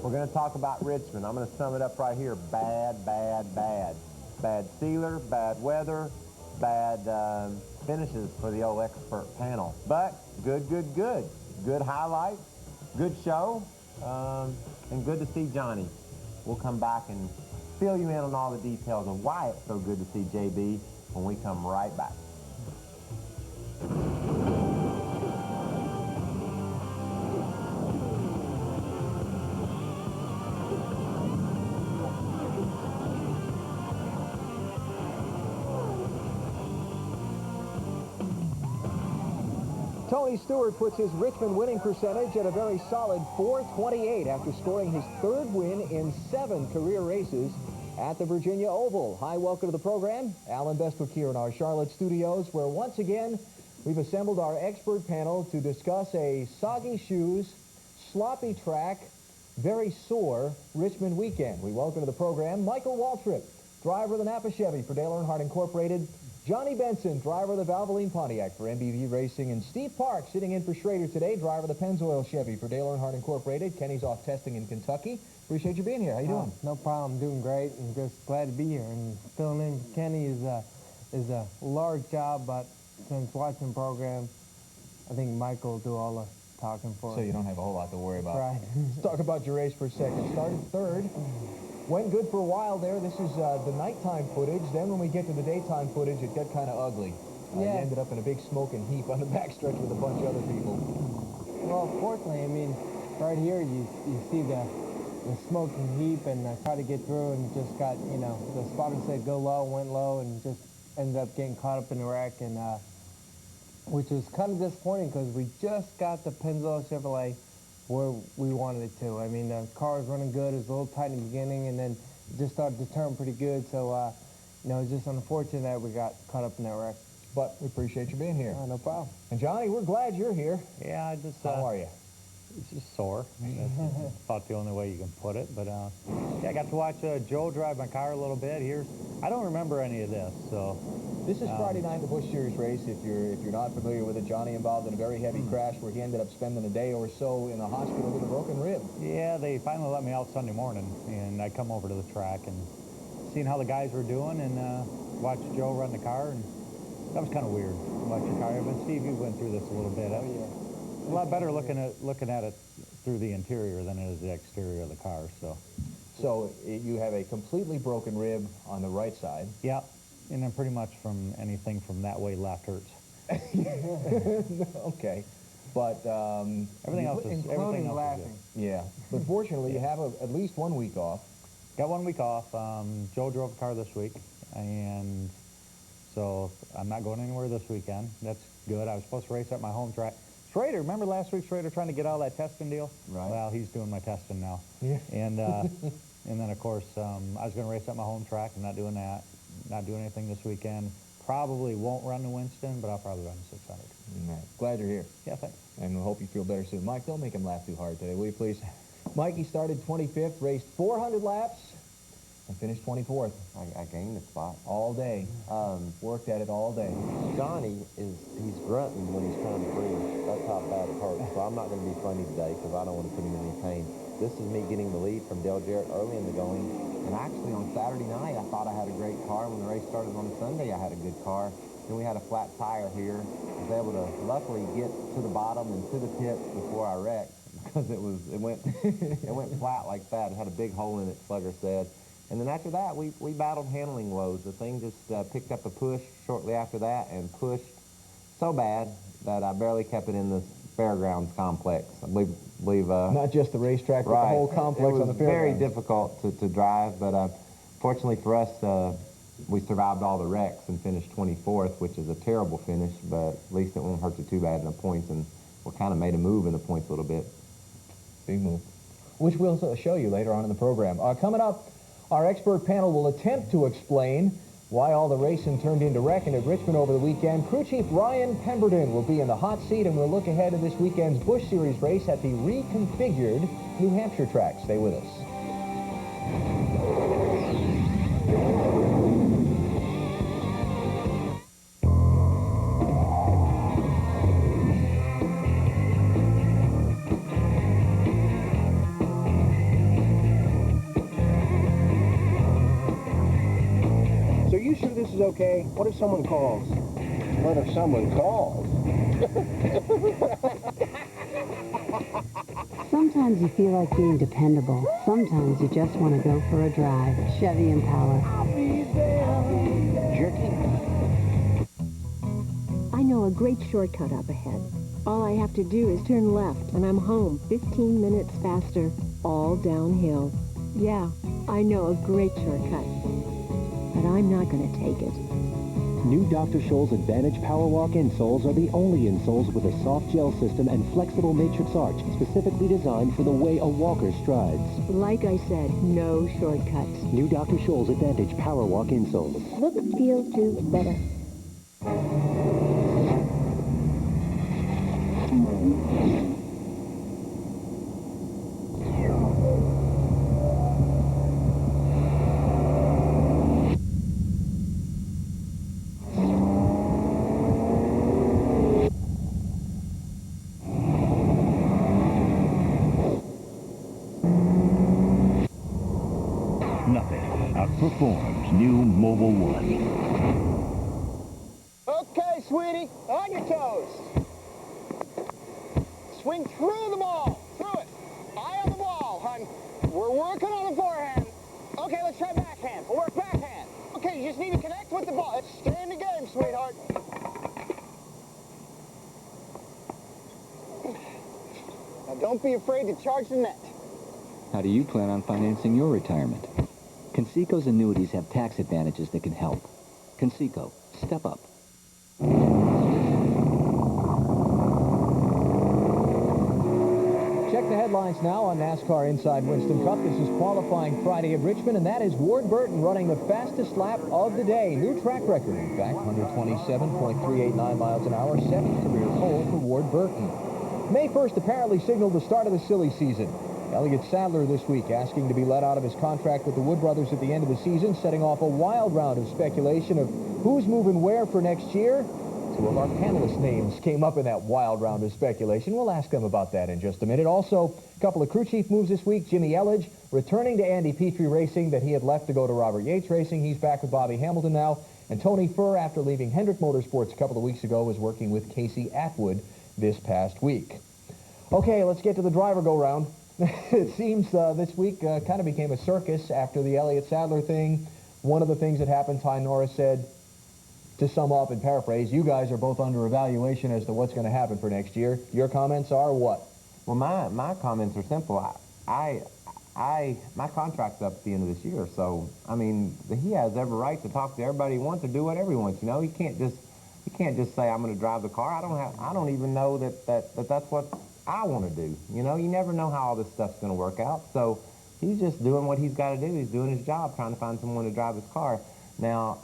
We're going to talk about Richmond. I'm going to sum it up right here. Bad, bad, bad. Bad sealer, bad weather, bad finishes for the old expert panel. But good, good, good. Good highlights, good show, and good to see Johnny. We'll come back and fill you in on all the details of why it's so good to see JB when we come right back. Tony Stewart puts his Richmond winning percentage at a very solid .428 after scoring his third win in 7 career races at the Virginia Oval. Hi, welcome to the program. Alan Bestwick here in our Charlotte studios, where once again we've assembled our expert panel to discuss a soggy shoes, sloppy track, very sore Richmond weekend. We welcome to the program Michael Waltrip, driver of the Napa Chevy for Dale Earnhardt Incorporated, Johnny Benson, driver of the Valvoline Pontiac for MBV Racing, and Steve Park sitting in for Schrader today, driver of the Pennzoil Chevy for Dale Earnhardt Incorporated. Kenny's off testing in Kentucky. Appreciate you being here. How you doing? No problem. Doing great, and just glad to be here. And filling in for Kenny is a large job, but since watching the program, I think Michael will do all the talking for us. So you don't have a whole lot to worry about. Right. Let's talk about your race for a second. Started third. Went good for a while there. This is the nighttime footage. Then when we get to the daytime footage, it got kind of ugly. You ended up in a big smoking heap on the backstretch with a bunch of other people. Well, fortunately, I mean, right here you see the smoking heap, and I tried to get through and just got, you know, the spotter said go low, went low, and just ended up getting caught up in the wreck, and which was kind of disappointing because we just got the Pennzoil Chevrolet where we wanted it to. I mean, the car was running good. It was a little tight in the beginning, and then it just started to turn pretty good. So, you know, it's just unfortunate that we got caught up in that wreck. But we appreciate you being here. No problem. And Johnny, we're glad you're here. Yeah, I just... How are you? It's just sore. That's about the only way you can put it. But, yeah, I got to watch Joe drive my car a little bit. I don't remember any of this, so... This is Friday night, the Busch Series race. If you're not familiar with it, Johnny involved in a very heavy crash where he ended up spending a day or so in the hospital with a broken rib. Yeah, they finally let me out Sunday morning, and I come over to the track and seen how the guys were doing and watched Joe run the car, and that was kind of weird. Watching the car. But Steve, you went through this a little bit. Oh, yeah. A lot better looking at it through the interior than it is the exterior of the car. So you have a completely broken rib on the right side. Yeah. And then pretty much from anything from that way left hurts. Okay. But everything else is including laughing. Yeah. But fortunately, you have at least 1 week off. Got 1 week off. Joe drove the car this week, and so I'm not going anywhere this weekend. That's good. I was supposed to race at my home track. Schrader, remember last week Schrader trying to get all that testing deal? Right. Well, he's doing my testing now. Yeah. And and then of course I was going to race at my home track. I'm not doing that. Not doing anything this weekend. Probably won't run to Winston, but I'll probably run the 600. Right. Glad you're here. Yeah, thanks. And we hope you feel better soon. Mike, don't make him laugh too hard today, will you please? Mikey started 25th, raced 400 laps, and finished 24th. I gained the spot. All day. Worked at it all day. Johnny he's grunting when he's trying to breathe. That's how bad it hurts. So I'm not going to be funny today because I don't want to put him in any pain. This is me getting the lead from Dale Jarrett early in the going. And actually on Saturday night, I thought I had a great car. When the race started on Sunday, I had a good car. Then we had a flat tire here. I was able to luckily get to the bottom and to the pits before I wrecked because it went it went flat like that. It had a big hole in it, Slugger said. And then after that, we battled handling woes. The thing just picked up a push shortly after that and pushed so bad that I barely kept it in the fairgrounds complex. I believe not just the racetrack, but right. the whole complex on the fairgrounds. Very difficult to drive, but fortunately for us, we survived all the wrecks and finished 24th, which is a terrible finish, but at least it won't hurt you too bad in the points, and we kind of made a move in the points a little bit. Big move, which we'll show you later on in the program. Coming up, our expert panel will attempt to explain why all the racing turned into wrecking at Richmond over the weekend. Crew Chief Ryan Pemberton will be in the hot seat, and we'll look ahead to this weekend's Busch Series race at the reconfigured New Hampshire track. Stay with us. is okay. What if someone calls? What if someone calls? Sometimes you feel like being dependable. Sometimes you just want to go for a drive. Chevy Impala. Jerky? I know a great shortcut up ahead. All I have to do is turn left, and I'm home 15 minutes faster, all downhill. Yeah, I know a great shortcut, but I'm not going to take it. New Dr. Scholl's Advantage Powerwalk insoles are the only insoles with a soft gel system and flexible matrix arch specifically designed for the way a walker strides. Like I said, no shortcuts. New Dr. Scholl's Advantage Powerwalk insoles. Look, feel, do better. Nothing outperforms new Mobile One. Okay, sweetie, on your toes. Swing through the ball, through it. Eye on the ball, hon. We're working on the forehand. Okay, let's try backhand. We'll work backhand. Okay, you just need to connect with the ball. Stay in the game, sweetheart. Now, don't be afraid to charge the net. How do you plan on financing your retirement? Conseco's annuities have tax advantages that can help. Conseco, step up. Check the headlines now on NASCAR Inside Winston Cup. This is qualifying Friday at Richmond, and that is Ward Burton running the fastest lap of the day. New track record, in fact, 127.389 miles an hour, 7th career pole for Ward Burton. May 1st apparently signaled the start of the silly season. Elliott Sadler this week asking to be let out of his contract with the Wood brothers at the end of the season, setting off a wild round of speculation of who's moving where for next year. Two of our panelist names came up in that wild round of speculation. We'll ask them about that in just a minute. Also, a couple of crew chief moves this week. Jimmy Elledge returning to Andy Petrie Racing that he had left to go to Robert Yates Racing. He's back with Bobby Hamilton now. And Tony Furr, after leaving Hendrick Motorsports a couple of weeks ago, was working with Casey Atwood this past week. Okay, let's get to the driver go-round. It seems this week kind of became a circus after the Elliott Sadler thing. One of the things that happened, Ty Norris said, to sum up and paraphrase, you guys are both under evaluation as to what's going to happen for next year. Your comments are what? Well, my comments are simple. My contract's up at the end of this year, so I mean, he has every right to talk to everybody he wants or do whatever he wants. You know, he can't just say I'm going to drive the car. I don't even know that's what I want to do. You know, you never know how all this stuff's going to work out. So he's just doing what he's got to do. He's doing his job, trying to find someone to drive his car. Now,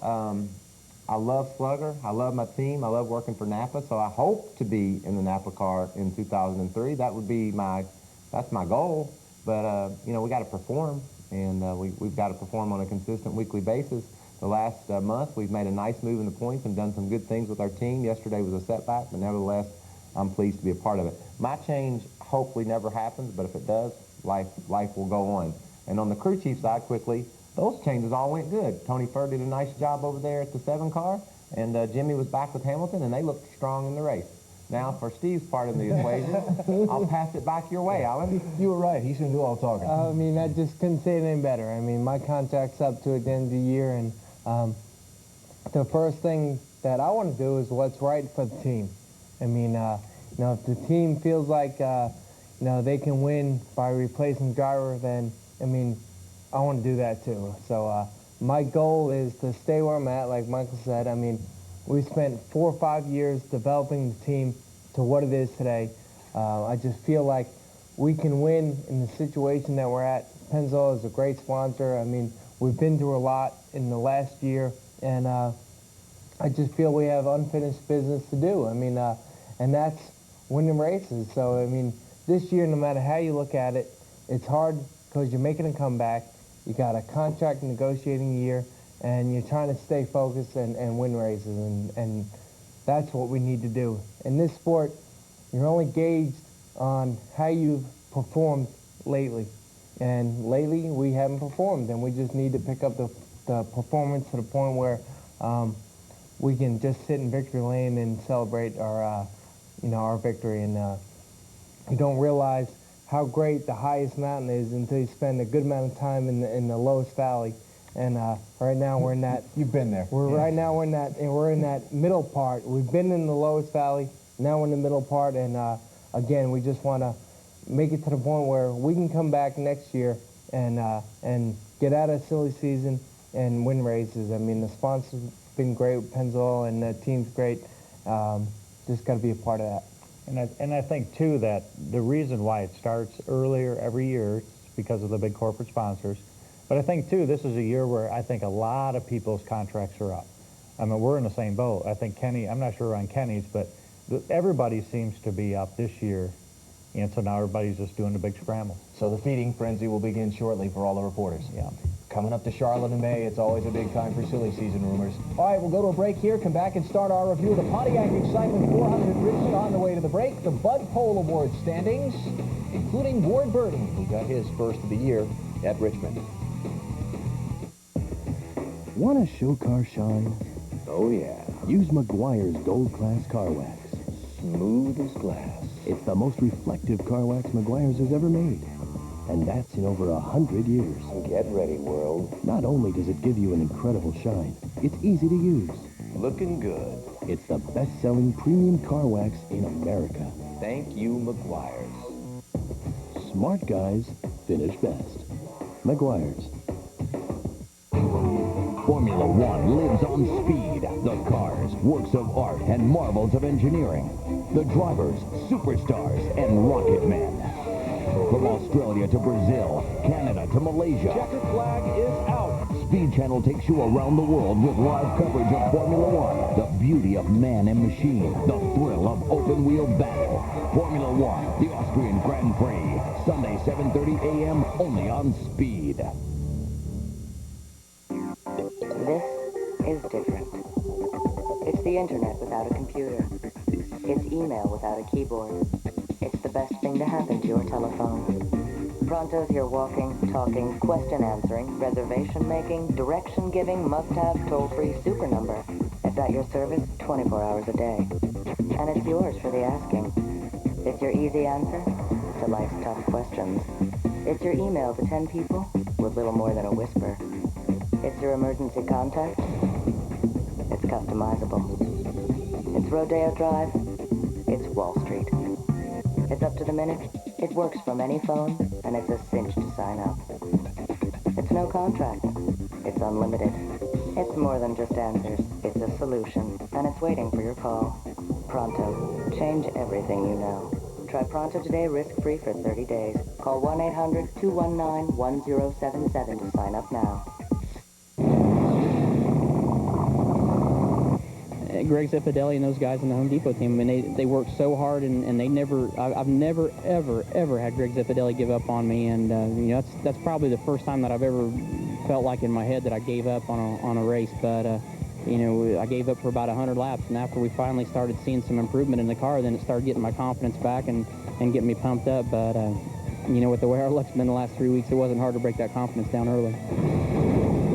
I love Slugger. I love my team. I love working for Napa. So I hope to be in the Napa car in 2003. That would be that's my goal. But, you know, we got to perform, and we've got to perform on a consistent weekly basis. The last month, we've made a nice move in the points and done some good things with our team. Yesterday was a setback, but nevertheless, I'm pleased to be a part of it. My change hopefully never happens, but if it does, life will go on. And on the crew chief side, quickly, those changes all went good. Tony Furr did a nice job over there at the 7 car, and Jimmy was back with Hamilton, and they looked strong in the race. Now, for Steve's part of the equation, I'll pass it back your way, Alan. You were right. He's going to do all the talking. I mean, I just couldn't say it any better. I mean, my contract's up to at the end of the year, and the first thing that I want to do is what's right for the team. I mean, you know, if the team feels like, you know, they can win by replacing the driver, then, I mean, I want to do that too. So my goal is to stay where I'm at, like Michael said. I mean, we spent 4 or 5 years developing the team to what it is today. I just feel like we can win in the situation that we're at. Pennzoil is a great sponsor. I mean, we've been through a lot in the last year, and I just feel we have unfinished business to do. I mean, and that's winning races. So, I mean, this year, no matter how you look at it, it's hard because you're making a comeback. You got a contract negotiating year, and you're trying to stay focused and win races, and that's what we need to do. In this sport, you're only gauged on how you've performed lately. And lately, we haven't performed, and we just need to pick up the performance to the point where we can just sit in victory lane and celebrate our, our victory. And you don't realize how great the highest mountain is until you spend a good amount of time in the lowest valley. And right now we're in that. You've been there. Right now we're in that middle part. We've been in the lowest valley. Now we're in the middle part, and again, we just want to make it to the point where we can come back next year and get out of silly season and win races. I mean, the sponsor's been great with Pennzoil, and the team's great. Just got to be a part of that. And I think, too, that the reason why it starts earlier every year is because of the big corporate sponsors. But I think, too, this is a year where I think a lot of people's contracts are up. I mean, we're in the same boat. I think Kenny, I'm not sure on Kenny's, but everybody seems to be up this year. And so now everybody's just doing the big scramble. So the feeding frenzy will begin shortly for all the reporters. Yeah. Coming up to Charlotte in May, it's always a big time for silly season rumors. All right, we'll go to a break here, come back and start our review of the Pontiac Excitement 400 at Richmond. On the way to the break, the Bud Pole Award standings, including Ward Burton, who got his first of the year at Richmond. Want a show car shine? Oh, yeah. Use McGuire's Gold Class Car Wax. Smooth as glass. It's the most reflective car wax McGuire's has ever made. And that's in over 100 years. Get ready, world. Not only does it give you an incredible shine, it's easy to use. Looking good. It's the best-selling premium car wax in America. Thank you, McGuire's. Smart guys finish best. McGuire's. Formula One lives on speed. The cars, works of art and marvels of engineering. The drivers, superstars and rocket men. From Australia to Brazil, Canada to Malaysia. Checkered flag is out. Speed Channel takes you around the world with live coverage of Formula One. The beauty of man and machine. The thrill of open-wheel battle. Formula One, the Austrian Grand Prix. Sunday, 7:30 a.m. only on Speed. This is different. It's the internet without a computer. It's email without a keyboard. It's the best thing to happen to your telephone. Pronto's your walking, talking, question answering, reservation making, direction giving, must-have, toll-free super number. It's at your service 24 hours a day. And it's yours for the asking. It's your easy answer to life's tough questions. It's your email to 10 people with little more than a whisper. It's your emergency contact. It's customizable. It's Rodeo Drive. It's Wall Street. It's up to the minute. It works from any phone, and it's a cinch to sign up. It's no contract. It's unlimited. It's more than just answers. It's a solution, and it's waiting for your call. Pronto. Change everything you know. Try Pronto today risk-free for 30 days. Call 1-800-219-1077 to sign up now. Greg Zeppedelli and those guys in the Home Depot team, I mean, they worked so hard, and they never, I've never, ever had Greg Zeppedelli give up on me, and that's probably the first time that I've ever felt like in my head that I gave up on a race, but I gave up for about 100 laps, and after we finally started seeing some improvement in the car, then it started getting my confidence back and getting me pumped up, but with the way our luck's been the last 3 weeks, it wasn't hard to break that confidence down early.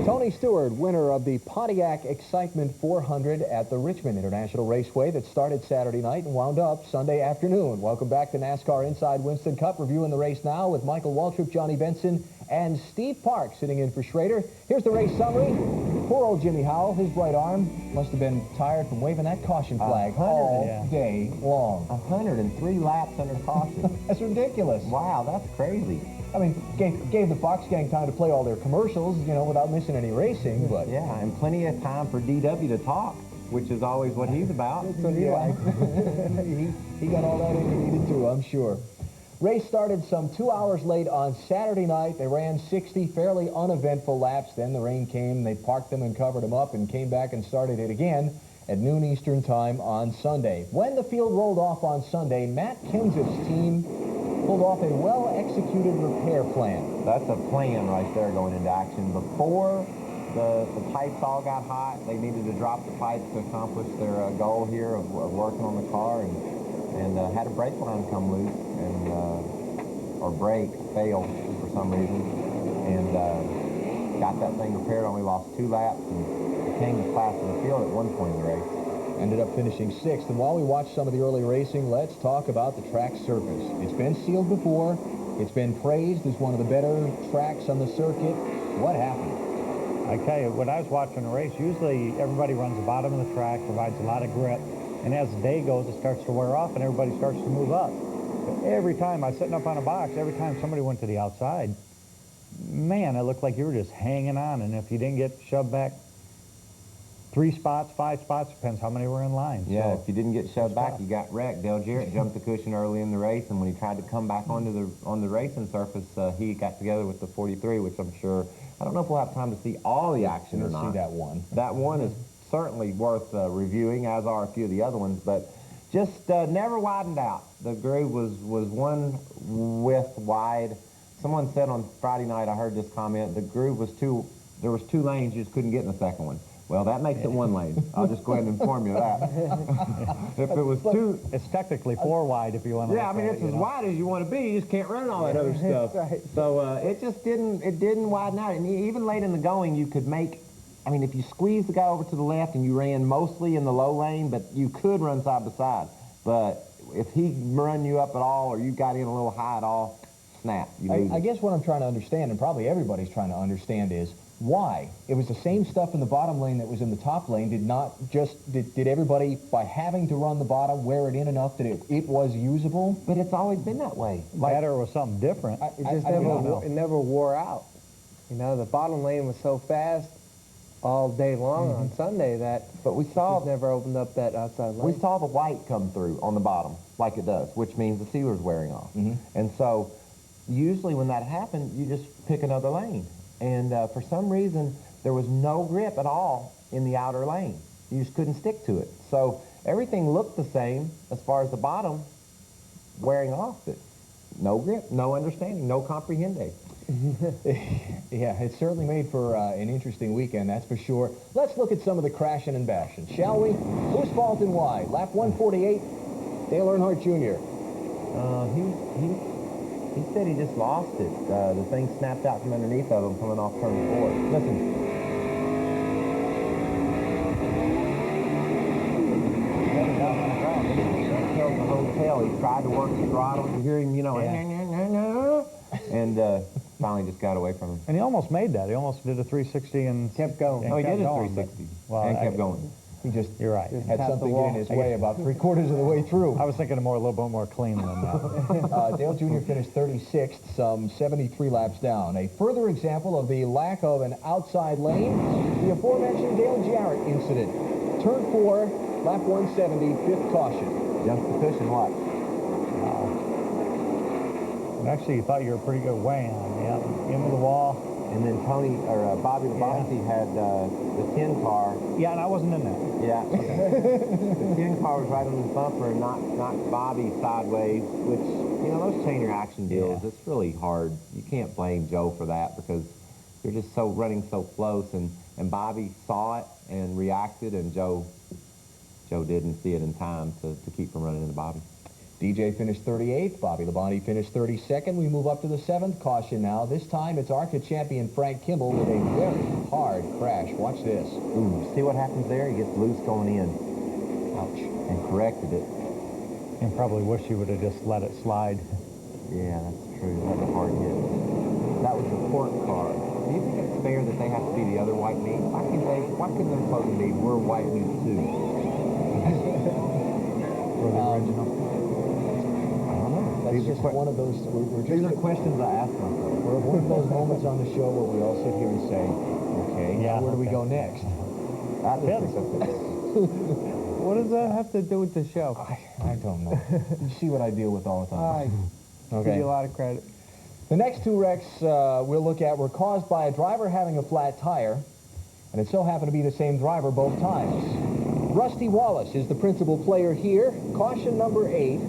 Tony Stewart, winner of the Pontiac Excitement 400 at the Richmond International Raceway that started Saturday night and wound up Sunday afternoon. Welcome back to NASCAR Inside Winston Cup. Reviewing the race now with Michael Waltrip, Johnny Benson, and Steve Park sitting in for Schrader. Here's the race summary. Poor old Jimmy Howell, his right arm must have been tired from waving that caution flag all day long. 103 laps under caution. That's ridiculous. Wow, that's crazy. I mean, gave the Fox gang time to play all their commercials, without missing any racing, but... Yeah, and plenty of time for DW to talk, which is always what he's about. That's what he likes. he got all that in he needed to, I'm sure. Race started some 2 hours late on Saturday night. They ran 60 fairly uneventful laps. Then the rain came. They parked them and covered them up and came back and started it again at noon Eastern time on Sunday. When the field rolled off on Sunday, Matt Kenseth's team pulled off a well-executed repair plan. That's a plan right there going into action. Before the pipes all got hot, they needed to drop the pipes to accomplish their goal here of working on the car, and had a brake line come loose or brake fail for some reason, and got that thing repaired. Only lost 2 laps and became the class of the field at one point in the race. Ended up finishing 6th. And while we watch some of the early racing, let's talk about the track surface. It's been sealed before. It's been praised as one of the better tracks on the circuit. What happened? I tell you, when I was watching a race, usually everybody runs the bottom of the track, provides a lot of grip, and as the day goes, it starts to wear off and everybody starts to move up. But every time I was sitting up on a box, every time somebody went to the outside, man, it looked like you were just hanging on, and if you didn't get shoved back 3 spots, 5 spots, depends how many were in line. Yeah, so, if you didn't get shoved back, you got wrecked. Dale Jarrett jumped the cushion early in the race, and when he tried to come back onto the racing surface, he got together with the 43, which I'm sure, I don't know if we'll have time to see all the action or not. See that one. That one is certainly worth reviewing, as are a few of the other ones, but just never widened out. The groove was one width wide. Someone said on Friday night, I heard this comment, the groove was there was 2 lanes, you just couldn't get in the second one. Well, that makes it 1 lane. I'll just go ahead and inform you of that. If it was 2... It's technically 4 wide if you want to. Yeah, I mean, it's as wide as you want to be. You just can't run all that other stuff. Right. So it just didn't widen out. And even late in the going, you could make... I mean, if you squeezed the guy over to the left and you ran mostly in the low lane, but you could run side by side. But if he run you up at all or you got in a little high at all, snap. I guess what I'm trying to understand, and probably everybody's trying to understand, is why? It was the same stuff in the bottom lane that was in the top lane. Did everybody, by having to run the bottom, wear it in enough that it was usable? But it's always been that way. Better was something different. It never wore out. You know, the bottom lane was so fast all day long on Sunday that but we saw never opened up that outside lane. We saw the white come through on the bottom like it does, which means the sealer's wearing off. And so usually when that happened, you just pick another lane. And for some reason, there was no grip at all in the outer lane. You just couldn't stick to it. So everything looked the same as far as the bottom wearing off. It. No grip, no understanding, no comprehende. Yeah, it certainly made for an interesting weekend, that's for sure. Let's look at some of the crashing and bashing, shall we? Whose fault and why? Lap 148, Dale Earnhardt Jr. He said he just lost it. The thing snapped out from underneath of him coming off turn 4. Listen. The hotel. He tried to work the throttle. You hear him, you know, and finally just got away from him. And he almost made that. He almost did a 360 and kept going. Oh, he did a 360 and kept going. He just You're right. had something get in his way about 3/4 of the way through. I was thinking of a little bit more clean than that. Dale Jr. finished 36th, some 73 laps down. A further example of the lack of an outside lane, the aforementioned Dale Jarrett incident. Turn 4, lap 170, 5th caution. Jumps the cushion, what? Actually, you thought you were a pretty good way on. Yeah, into the wall. And then Bobby Labonte had the 10 car. Yeah, and I wasn't in that. Yeah. The 10 car was right on his bumper and knocked Bobby sideways, which, you know, those chain reaction deals, it's really hard. You can't blame Joe for that because you're just running so close. And Bobby saw it and reacted, and Joe didn't see it in time to keep from running into Bobby. DJ finished 38th. Bobby Labonte finished 32nd. We move up to the 7th caution now. This time it's ARCA champion Frank Kimball with a very hard crash. Watch this. Ooh, see what happens there? He gets loose going in. Ouch. And corrected it. And probably wish he would have just let it slide. Yeah, that's true. That was a hard hit. That was the court car. Do you think it's fair that they have to be the other white meat? Why couldn't they supposed to be, we're white meat too? For the original. That's just one of those... These are questions I ask myself. We're one of those moments on the show where we all sit here and say, okay, where do we go next? What does that have to do with the show? I don't know. You see what I deal with all the time. I give you a lot of credit. The next 2 wrecks we'll look at were caused by a driver having a flat tire, and it so happened to be the same driver both times. Rusty Wallace is the principal player here. Caution number 8.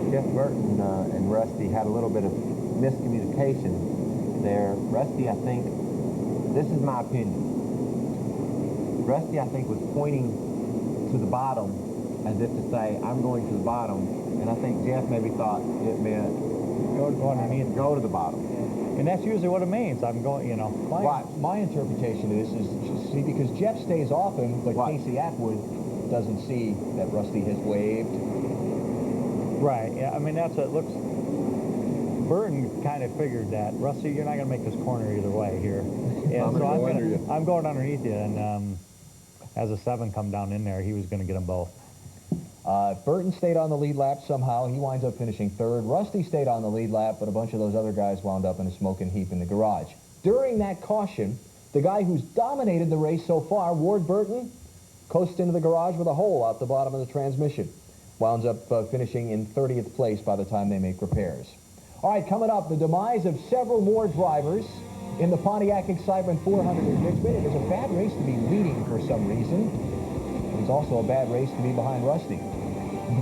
Jeff Burton and Rusty had a little bit of miscommunication there. Rusty, I think, this is my opinion. Rusty, I think, was pointing to the bottom as if to say, I'm going to the bottom. And I think Jeff maybe thought it meant go to the bottom. And that's usually what it means. I'm going, you know. My interpretation of this is See, because Jeff stays often, but What? Casey Atwood doesn't see that Rusty has waved. Right, yeah, I mean, that's what it looks... Burton kind of figured that. Rusty, you're not going to make this corner either way here. Yeah, so I'm going underneath you, and as a 7 come down in there, he was going to get them both. Burton stayed on the lead lap somehow. He winds up finishing 3rd. Rusty stayed on the lead lap, but a bunch of those other guys wound up in a smoking heap in the garage. During that caution, the guy who's dominated the race so far, Ward Burton, coasted into the garage with a hole out the bottom of the transmission. Wounds up finishing in 30th place by the time they make repairs. All right, coming up, the demise of several more drivers in the Pontiac Excitement 400 in Richmond. It is a bad race to be leading for some reason. It's also a bad race to be behind Rusty.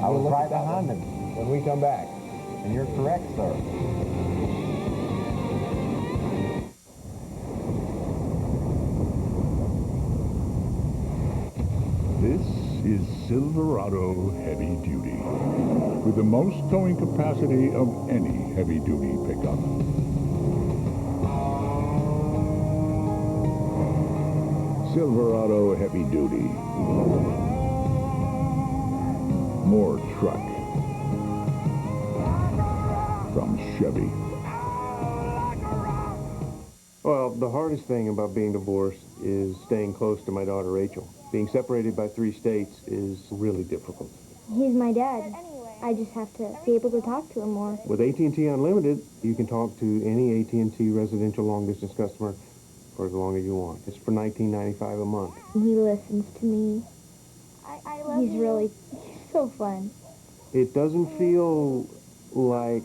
I was right behind him. When we come back. And you're correct, sir. This is Silverado Heavy Duty, with the most towing capacity of any heavy-duty pickup. Silverado Heavy Duty. More truck from Chevy. Well, the hardest thing about being divorced is staying close to my daughter Rachel. Being separated by 3 states is really difficult. He's my dad. I just have to be able to talk to him more. With AT&T Unlimited, you can talk to any AT&T residential long-distance customer for as long as you want. It's for $19.95 a month. He listens to me. I love him. He's so fun. It doesn't feel like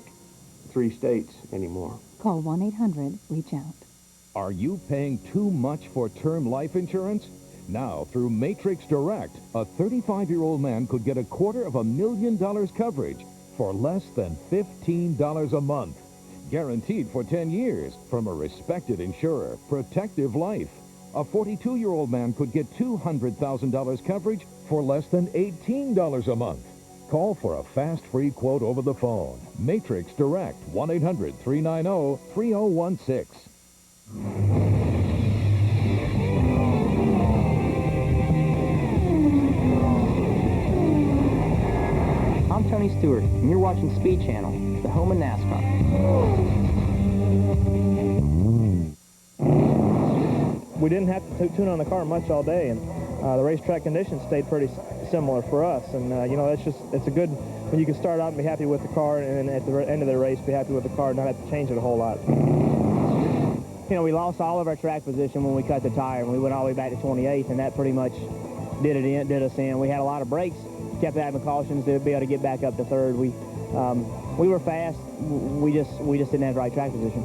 3 states anymore. Call 1-800-REACH-OUT. Are you paying too much for term life insurance? Now, through Matrix Direct, a 35-year-old man could get $250,000 coverage for less than $15 a month. Guaranteed for 10 years from a respected insurer, Protective Life. A 42-year-old man could get $200,000 coverage for less than $18 a month. Call for a fast, free quote over the phone. Matrix Direct, 1-800-390-3016. I'm Tony Stewart, and you're watching Speed Channel, the home of NASCAR. We didn't have to tune on the car much all day, and the racetrack conditions stayed pretty similar for us. And you know, it's a good when you can start out and be happy with the car, and then at the end of the race be happy with the car and not have to change it a whole lot. You know, we lost all of our track position when we cut the tire, and we went all the way back to 28th, and that pretty much did us in. We had a lot of brakes, kept having cautions to be able to get back up to 3rd. We were fast. We just didn't have the right track position.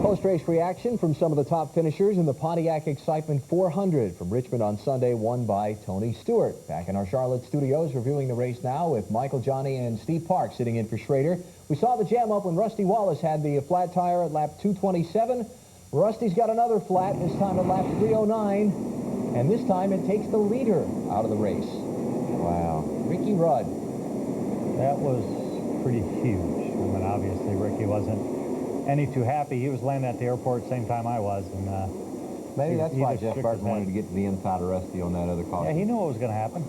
Post-race reaction from some of the top finishers in the Pontiac Excitement 400 from Richmond on Sunday, won by Tony Stewart. Back in our Charlotte studios, reviewing the race now with Michael, Johnny, and Steve Park sitting in for Schrader. We saw the jam up when Rusty Wallace had the flat tire at lap 227. Rusty's got another flat, this time at lap 309. And this time it takes the leader out of the race. Wow. Ricky Rudd. That was pretty huge. I mean, obviously, Ricky wasn't any too happy. He was landing at the airport same time I was. And maybe that's why Jeff Burton wanted to get to the inside of Rusty on that other car. Yeah, he knew what was going to happen.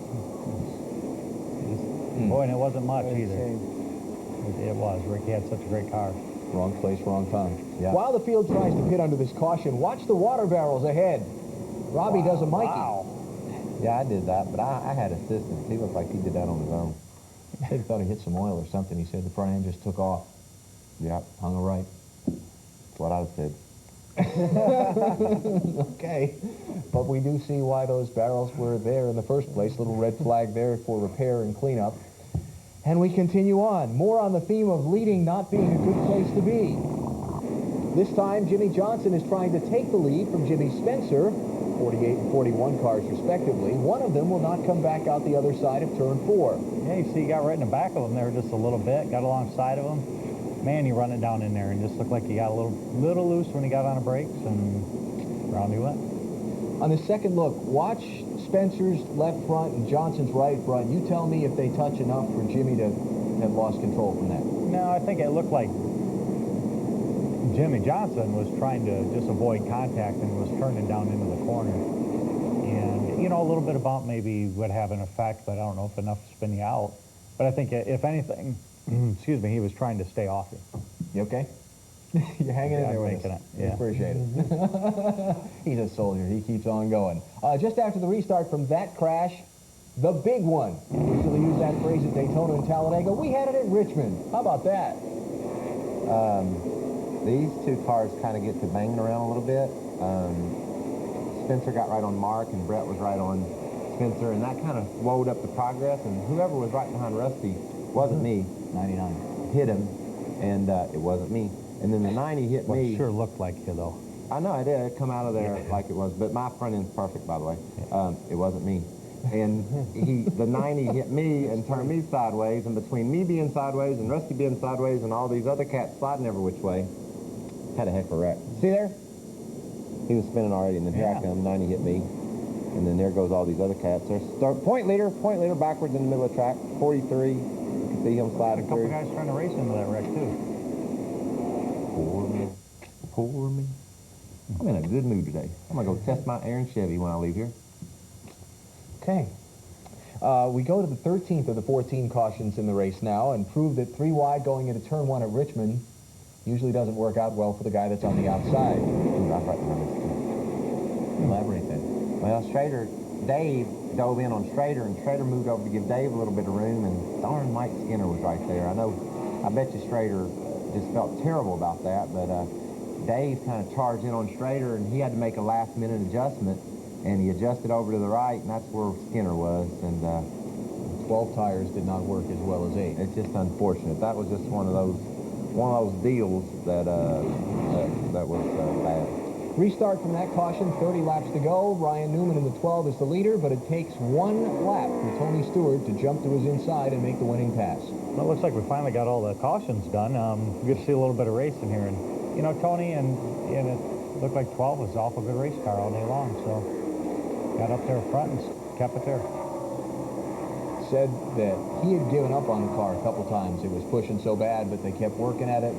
Boy, and it wasn't much either. It was. Ricky had such a great car. Wrong place, wrong time. Yeah. While the field tries to pit under this caution, watch the water barrels ahead. Robbie does a Mikey. Wow. Yeah, I did that, but I had assistance. He looked like he did that on his own. He thought he hit some oil or something. He said the front end just took off. Yeah. Hung a right. That's what I said. Okay. But we do see why those barrels were there in the first place. Little red flag there for repair and cleanup. And we continue on. More on the theme of leading not being a good place to be. This time, Jimmy Johnson is trying to take the lead from Jimmy Spencer, 48 and 41 cars respectively. One of them will not come back out the other side of turn 4. Yeah, you see he got right in the back of him there just a little bit, got alongside of him. Man, he run it down in there and just looked like he got a little loose when he got on the brakes, and round he went. On the second look, watch Spencer's left front and Johnson's right front. You tell me if they touch enough for Jimmy to have lost control from that. No, I think it looked like Jimmy Johnson was trying to just avoid contact and was turning down into the corner. And, you know, a little bit of bump maybe would have an effect, but I don't know if enough to spin you out. But I think, if anything, excuse me, he was trying to stay off you. You okay? You're hanging in there with us. Yeah. Appreciate it. He's a soldier. He keeps on going. Just after the restart from that crash, the big one. We usually use that phrase at Daytona and Talladega. We had it at Richmond. How about that? These two cars kind of get to banging around a little bit. Spencer got right on Mark, and Brett was right on Spencer, and that kind of slowed up the progress, and whoever was right behind Rusty wasn't me. 99. Hit him, and it wasn't me. And then the 90 hit me. It sure looked like you, though. I know, it did. It come out of there like it was, but my front end's perfect, by the way. It wasn't me. And the 90 hit me and turned me sideways, and between me being sideways and Rusty being sideways and all these other cats sliding every which way, had a heck of a wreck. See there? He was spinning already, and then here I come, 90 hit me, and then there goes all these other cats. There's point leader backwards in the middle of the track, 43. You can see him sliding through. A couple guys trying to race into that wreck, too. Poor me. Poor me. I'm in a good mood today. I'm going to go test my Aaron Chevy when I leave here. Okay. We go to the 13th of the 14 cautions in the race now and prove that 3 wide going into turn 1 at Richmond usually doesn't work out well for the guy that's on the outside. Elaborate then. Well, Dave dove in on Schrader, and Schrader moved over to give Dave a little bit of room, and darn Mike Skinner was right there. I bet you Schrader just felt terrible about that, but Dave kind of charged in on Schrader, and he had to make a last-minute adjustment, and he adjusted over to the right, and that's where Skinner was, and 12 tires did not work as well as 8. It's just unfortunate. That was just one of those deals that was bad. Restart from that caution, 30 laps to go. Ryan Newman in the 12 is the leader, but it takes 1 lap for Tony Stewart to jump to his inside and make the winning pass. Well, it looks like we finally got all the cautions done. We get to see a little bit of racing here. And, you know, Tony, and it looked like 12 was an awful good race car all day long. So got up there front and kept it there. Said that he had given up on the car a couple times. It was pushing so bad, but they kept working at it.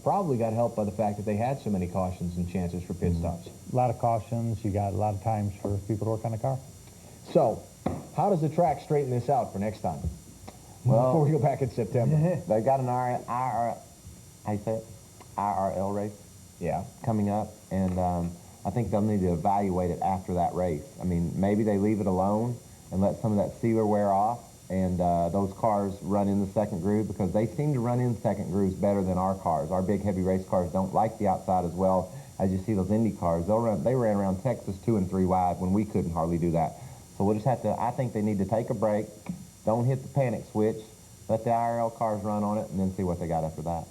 Probably got helped by the fact that they had so many cautions and chances for pit stops. A lot of cautions. You got a lot of times for people to work on the car. So, how does the track straighten this out for next time? Well, before we go back in September. They've got an IRL race coming up, and I think they'll need to evaluate it after that race. I mean, maybe they leave it alone and let some of that sealer wear off, and those cars run in the second groove, because they seem to run in second grooves better than our cars. Our big heavy race cars don't like the outside as well as you see those Indy cars. They ran around Texas 2 and 3 wide when we couldn't hardly do that. So we'll just have to, I think they need to take a break, don't hit the panic switch, let the IRL cars run on it, and then see what they got after that.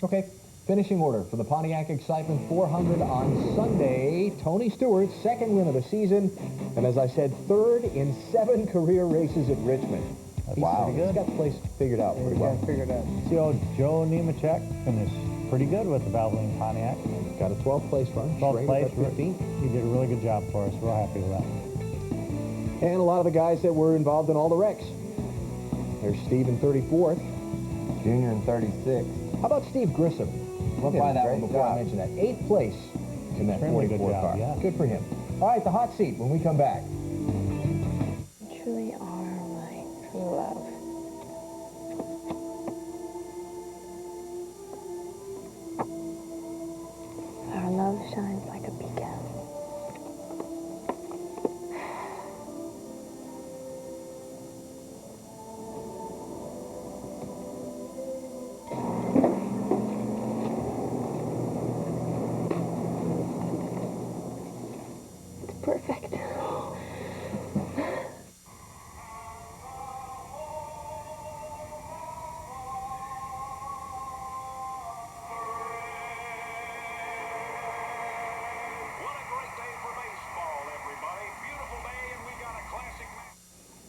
Okay. Finishing order for the Pontiac Excitement 400 on Sunday. Tony Stewart's 2nd win of the season, and as I said, 3rd in 7 career races at Richmond. Wow. He's got the place figured out pretty well. Figured out. See, Joe Nemechek finished pretty good with the Valvoline Pontiac. Got a 12th place run. 12th place. 15th. He did a really good job for us. Real happy with that. And a lot of the guys that were involved in all the wrecks. There's Steve in 34th. Junior in 36th. How about Steve Grissom? Went by that one before I mentioned that. 8th place in that 44 car. Yeah. Good for him. All right, the hot seat when we come back. You truly are my true love. Our love shines like a beacon. Perfect.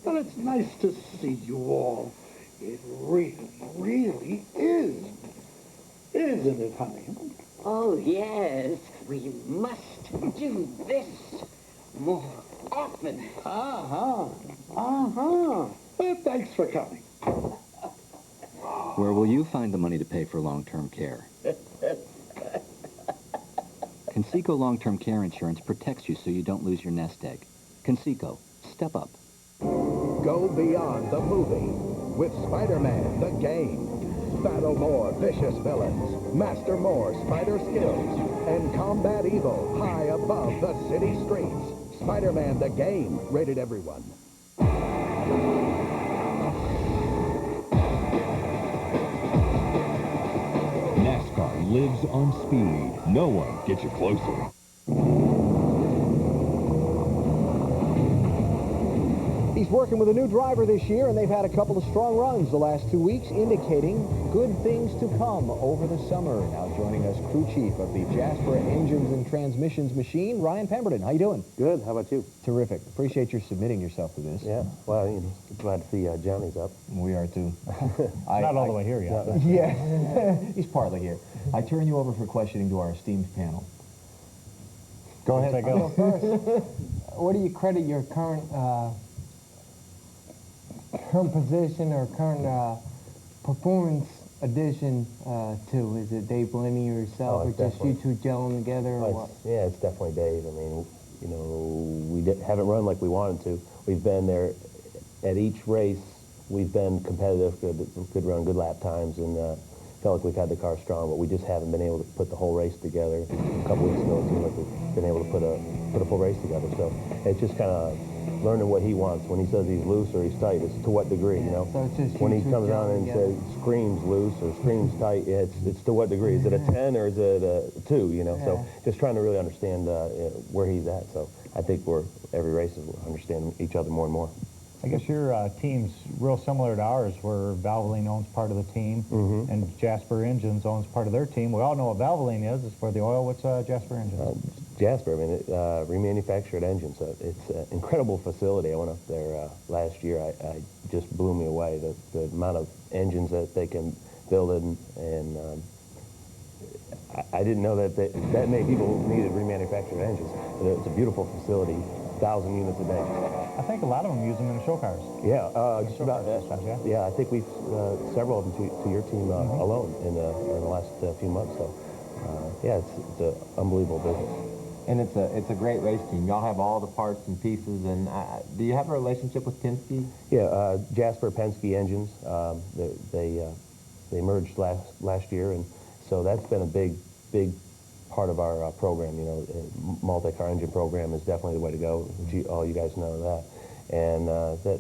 Well, it's nice to see you all. It really is. Isn't it, honey? Oh, yes. We must do this more often. Well, thanks for coming. Where will you find the money to pay for long-term care? Conseco long-term care insurance protects you so you don't lose your nest egg. Conseco, step up. Go beyond the movie with Spider-Man, the game. Battle more vicious villains, master more spider skills, and combat evil high above the city streets. Spider-Man, the game, rated everyone. NASCAR lives on speed. No one gets you closer. He's working with a new driver this year, and they've had a couple of strong runs the last 2 weeks, indicating good things to come over the summer. Now joining us, crew chief of the Jasper Engines and Transmissions machine, Ryan Pemberton. How you doing? Good. How about you? Terrific. Appreciate your submitting yourself to this. Yeah. Well, you know, glad to see Johnny's up. We are too. Not all the way here yet. Yeah, he's partly here. I turn you over for questioning to our esteemed panel. Go ahead. I'll go first. What do you credit your current position or current performance addition to? Is it Dave Blenny or yourself, or just you two gelling together, or what? Yeah, it's definitely Dave. I mean, you know, we haven't run like we wanted to. We've been there at each race. We've been competitive, good run, good lap times, and felt like we've had the car strong, but we just haven't been able to put the whole race together. A couple weeks ago, it seemed like we've been able to put a full race together. So it's just kind of learning what he wants. When he says he's loose or he's tight, it's to what degree, you know? So it's just when he comes on and says screams loose or screams tight, it's to what degree? Is it a 10 or is it a 2, you know? So just trying to really understand where he's at. So I think every race is understanding each other more and more. I guess your team's real similar to ours, where Valvoline owns part of the team, and Jasper Engines owns part of their team. We all know what Valvoline is. It's for the oil. What's Jasper Engines? Jasper, I mean, remanufactured engines. It's an incredible facility. I went up there last year. I just blew me away, the amount of engines that they can build, and I didn't know that that many people needed remanufactured engines. It's a beautiful facility, 1,000 units a day. I think a lot of them use them in the show cars. Yeah, just about. Yeah, I think we've several of them to your team alone in the last few months. So, yeah, it's an unbelievable business. And it's a great race team. Y'all have all the parts and pieces. And do you have a relationship with Penske? Yeah, Jasper Penske Engines. They merged last year, and so that's been a big part of our program. You know, multi-car engine program is definitely the way to go. All you guys know that, and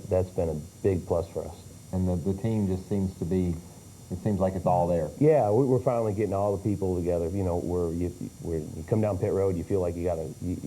that's been a big plus for us. And the team just seems to be. It seems like it's all there. Yeah, we're finally getting all the people together. You know, where you come down pit road, you feel like you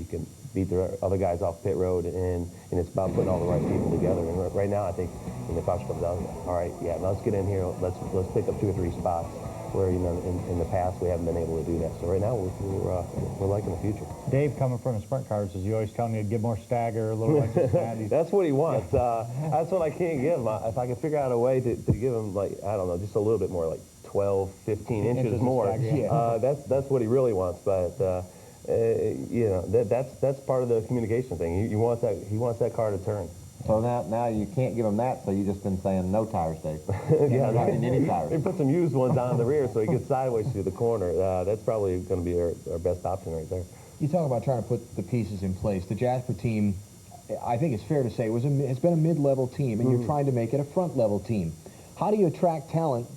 can beat the other guys off pit road, and it's about putting all the right people together. And right now, I think when the caution comes out, all right, yeah, now let's get in here. Let's pick up 2 or 3 spots where, you know, in the past we haven't been able to do that. So right now we're liking the future. Dave, coming from the sprint cars, is he always telling you to get more stagger, a little like this? That's what he wants. That's what I can't give him. If I can figure out a way to give him, like, I don't know, just a little bit more, like 12, 15 inches more. That's what he really wants. But you know, that's part of the communication thing. He wants that car to turn. So now you can't give him that, so you've just been saying no tires, Dave. Yeah, any tires. He put some used ones on the rear so he gets sideways through the corner. That's probably going to be our best option right there. You talk about trying to put the pieces in place. The Jasper team, I think it's fair to say, it's been a mid-level team, and you're trying to make it a front-level team. How do you attract talent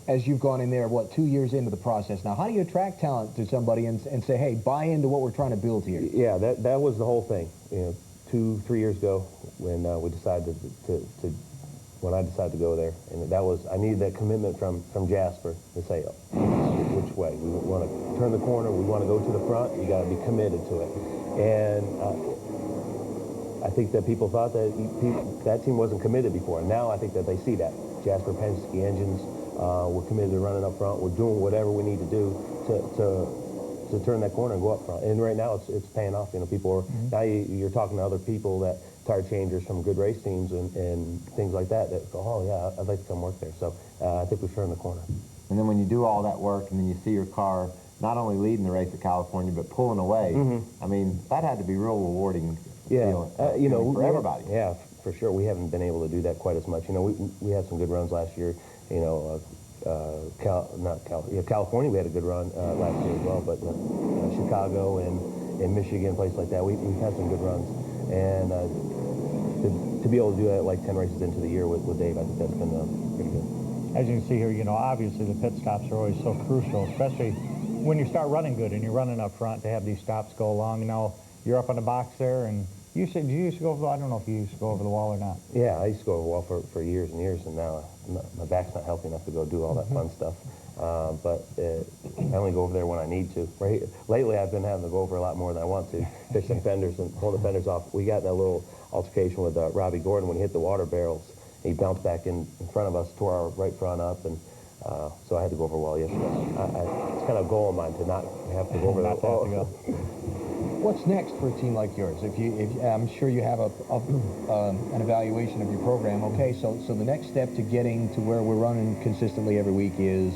as you've gone in there, 2 years into the process now? How do you attract talent to somebody and say, hey, buy into what we're trying to build here? Yeah, that was the whole thing. You know, 2-3 years ago when we decided when I decided to go there, and I needed that commitment from Jasper to say which way we want to turn the corner, we want to go to the front. You got to be committed to it, and I think that people thought that team wasn't committed before, and now I think that they see that Jasper Penske Engines, we're committed to running up front. We're doing whatever we need to do to turn that corner and go up front. And right now it's paying off. You know, people are now you're talking to other people, that tire changers from good race teams and things like that go, oh yeah, I'd like to come work there. So I think we've turned the corner. And then when you do all that work and then you see your car not only leading the race at California but pulling away, I mean, that had to be real rewarding. Yeah, you know, for everybody. Yeah, for sure. We haven't been able to do that quite as much. You know, we had some good runs last year. You know, California we had a good run last year as well, but Chicago and Michigan, places like that, we've had some good runs. And to be able to do that like 10 races into the year with Dave, I think that's been pretty good. As you can see here, you know, obviously the pit stops are always so crucial, especially when you start running good and you're running up front, to have these stops go along. You know, you're up on the box there, and you said you used to go over the, I don't know if you used to go over the wall or not. Yeah, I used to go over the wall for years and years, and now my back's not healthy enough to go do all that fun stuff. But I only go over there when I need to. Lately, I've been having to go over a lot more than I want to, fix some fenders and pull the fenders off. We got in a little altercation with Robbie Gordon when he hit the water barrels. He bounced back in front of us, tore our right front up, and so I had to go over a wall yesterday. It's kind of a goal of mine to not have to go over that wall. What's next for a team like yours? If I'm sure you have an evaluation of your program. Okay, so the next step to getting to where we're running consistently every week is?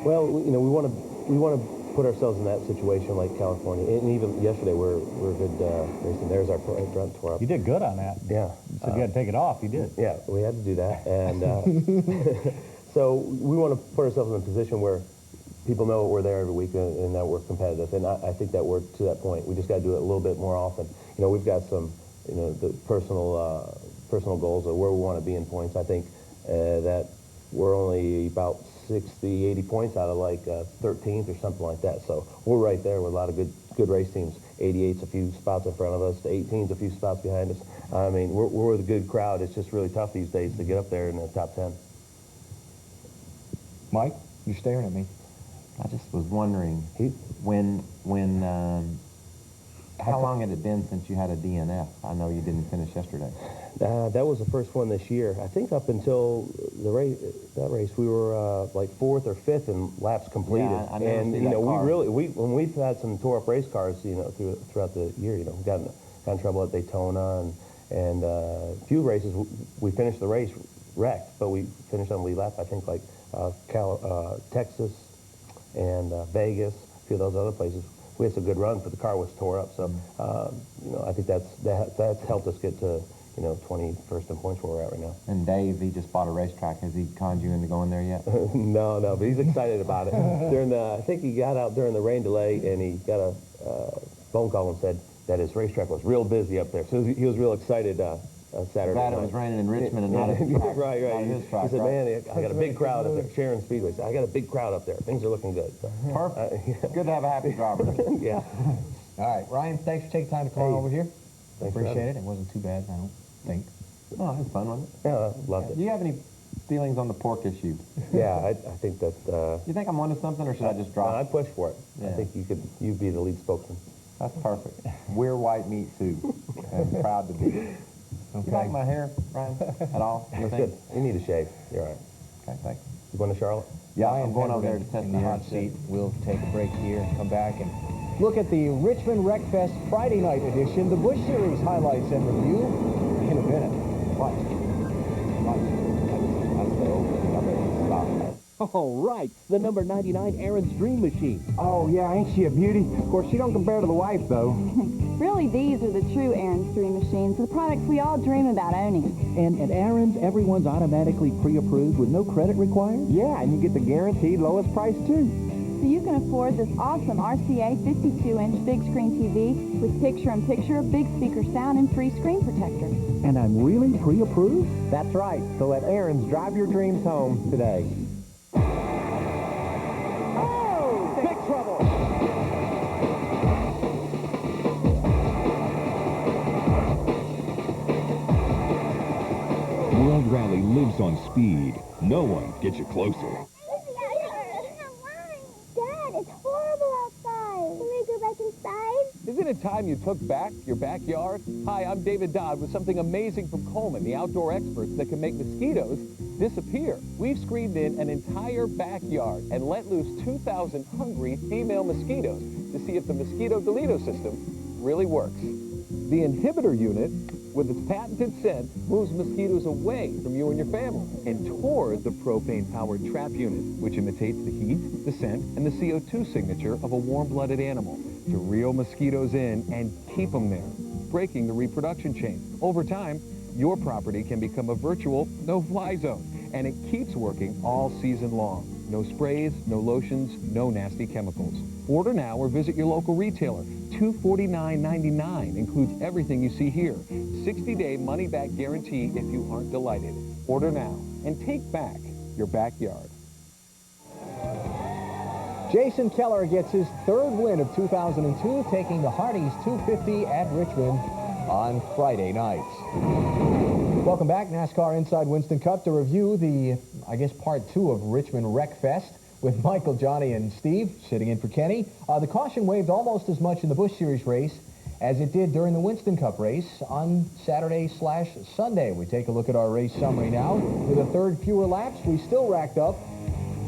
Well, you know, we want to put ourselves in that situation like California, and even yesterday we're good racing. There's our front tore up. You did good on that. Yeah. So you had to take it off. You did. Yeah, we had to do that, and so we want to put ourselves in a position where people know we're there every week and that we're competitive, and I think that we're to that point. We just got to do it a little bit more often. You know, we've got some, you know, the personal goals of where we want to be in points. I think that we're only about 60, 80 points out of like 13th or something like that. So we're right there with a lot of good race teams. 88's a few spots in front of us. The 18's a few spots behind us. I mean, we're with a good crowd. It's just really tough these days to get up there in the top 10. Mike, you're staring at me. I just was wondering, how long had it been since you had a DNF? I know you didn't finish yesterday. That was the first one this year. I think up until that race, we were like 4th or 5th in laps completed. Yeah, I never and see you know, that when we've had some tore-up race cars, you know, throughout the year, you know, we got in trouble at Daytona and a few races. We finished the race wrecked, but we finished on lead lap. I think like Texas and Vegas, a few of those other places. We had some good runs, but the car was tore up. So, you know, I think that's helped us get to, you know, 21st in points where we're at right now. And Dave, he just bought a racetrack. Has he conned you into going there yet? No, but he's excited about it. I think he got out during the rain delay, and he got a phone call and said that his racetrack was real busy up there. So he was real excited Saturday night. It was raining in Richmond and not at his track. Right. Not at his track, he said, right? man, I got a big crowd up there. Sharon Speedway said, I got a big crowd up there. Things are looking good. So, perfect. Good to have a happy driver. Yeah. All right, Ryan, thanks for taking time to come on over here. Thanks. Appreciate it. It wasn't too bad, I don't think. Oh, it was fun, wasn't it? Yeah, loved it. Do you have any feelings on the pork issue? Yeah, I think that... you think I'm onto something, or should I just drop it? I'd push for it. Yeah. I think you'd be the lead spokesman. That's perfect. We're white meat soup, and proud to be. Okay. You like my hair, Ryan, at all? That's good. You need a shave. You're all right. Okay, thanks. You going to Charlotte? Yeah, I'm going over there to test in the hot seat. We'll take a break here and come back and look at the Richmond Wreck Fest Friday night edition, the Busch Series highlights and review in a minute. Watch. That's the old number. Stop. All right, the number 99 Aaron's Dream Machine. Oh, yeah, ain't she a beauty? Of course, she don't compare to the wife, though. Really, these are the true Aaron's Dream Machines, the products we all dream about owning. And at Aaron's, everyone's automatically pre-approved with no credit required? Yeah, and you get the guaranteed lowest price, too. So you can afford this awesome RCA 52-inch big screen TV with picture-in-picture, big speaker sound, and free screen protector. And I'm really pre-approved? That's right. So let Aaron's drive your dreams home today. World Rally lives on speed. No one gets you closer. Dad, it's horrible outside. Can we go back inside? Isn't it time you took back your backyard? Hi, I'm David Dodd with something amazing from Coleman, the outdoor experts that can make mosquitoes disappear. We've screened in an entire backyard and let loose 2,000 hungry female mosquitoes to see if the mosquito Deleto system really works. The inhibitor unit, with its patented scent, moves mosquitoes away from you and your family and toward the propane-powered trap unit, which imitates the heat, the scent, and the CO2 signature of a warm-blooded animal to reel mosquitoes in and keep them there, breaking the reproduction chain. Over time, your property can become a virtual no-fly zone, and it keeps working all season long. No sprays, no lotions, no nasty chemicals. Order now or visit your local retailer. $249.99 includes everything you see here. 60-day money-back guarantee if you aren't delighted. Order now and take back your backyard. Jason Keller gets his third win of 2002, taking the Hardee's 250 at Richmond on Friday night. Welcome back, NASCAR Inside Winston Cup, to review the, I guess, part 2 of Richmond Wreck Fest with Michael, Johnny, and Steve sitting in for Kenny. The caution waved almost as much in the Busch Series race as it did during the Winston Cup race on Saturday/Sunday. We take a look at our race summary now. With a third fewer laps, we still racked up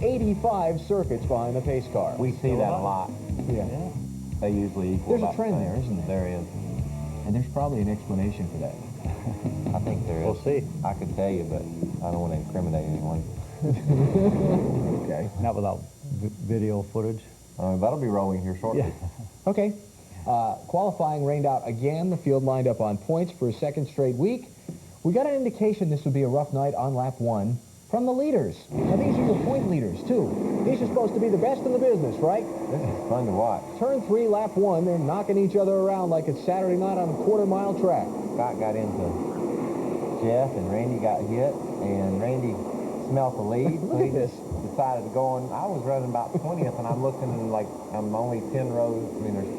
85 circuits behind the pace car. We see that a lot. Yeah. They usually equal. There's a about trend the same. there, isn't there? There is. And there's probably an explanation for that. I think there is. We'll see. I could tell you, but I don't want to incriminate anyone. Okay. Not without video footage. That'll be rolling here shortly. Yeah. Okay. Qualifying rained out again. The field lined up on points for a second straight week. We got an indication this would be a rough night on lap 1 from the leaders. Now, these are your point leaders, too. These are supposed to be the best in the business, right? This is fun to watch. Turn 3, lap 1, they're knocking each other around like it's Saturday night on a quarter-mile track. Scott got into Jeff, and Randy got hit, and Randy smelt the lead, so he just decided to go on. I was running about 20th, and I'm looking and like I'm only 10 rows. I mean, there's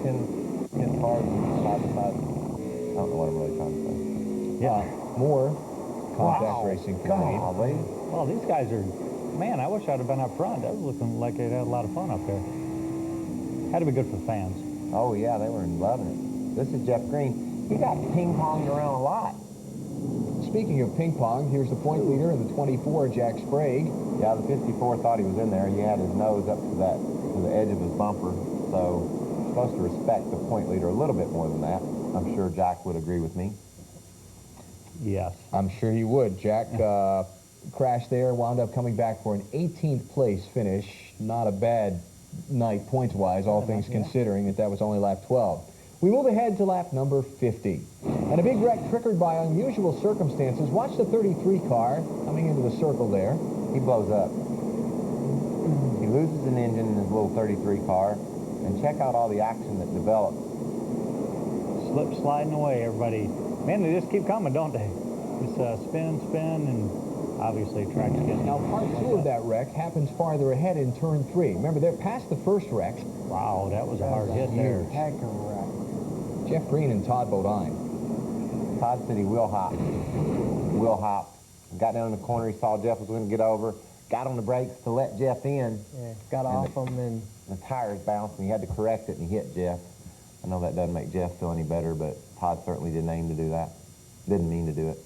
10 cars side to side. I don't know what I'm really trying to say. Yeah. More contact racing for the lead. Well, these guys are, man, I wish I'd have been up front. That was looking like they'd had a lot of fun up there. Had to be good for the fans. Oh, yeah, they were loving it. This is Jeff Green. He got ping-ponged around a lot. Speaking of ping pong, here's the point leader in the 24, Jack Sprague. Yeah, the 54 thought he was in there. He had his nose up to the edge of his bumper, so you're supposed to respect the point leader a little bit more than that. I'm sure Jack would agree with me. Yes. I'm sure he would. Jack crashed there, wound up coming back for an 18th place finish. Not a bad night points-wise, all things considering that was only lap 12. We move ahead to lap number 50. And a big wreck triggered by unusual circumstances. Watch the 33 car coming into the circle there. He blows up. He loses an engine in his little 33 car. And check out all the action that develops. Slip sliding away, everybody. Man, they just keep coming, don't they? Just spin, and obviously track's getting... Now, part 2 of that wreck happens farther ahead in turn 3. Remember, they're past the first wreck. Wow, that was a hard hit there. Heck of a wreck. Jeff Green and Todd Bodine. Todd said he will hop. Got down in the corner, he saw Jeff was going to get over, got on the brakes to let Jeff in. Yeah, got off him, and the tires bounced, and he had to correct it, and he hit Jeff. I know that doesn't make Jeff feel any better, but Todd certainly didn't aim to do that. Didn't mean to do it.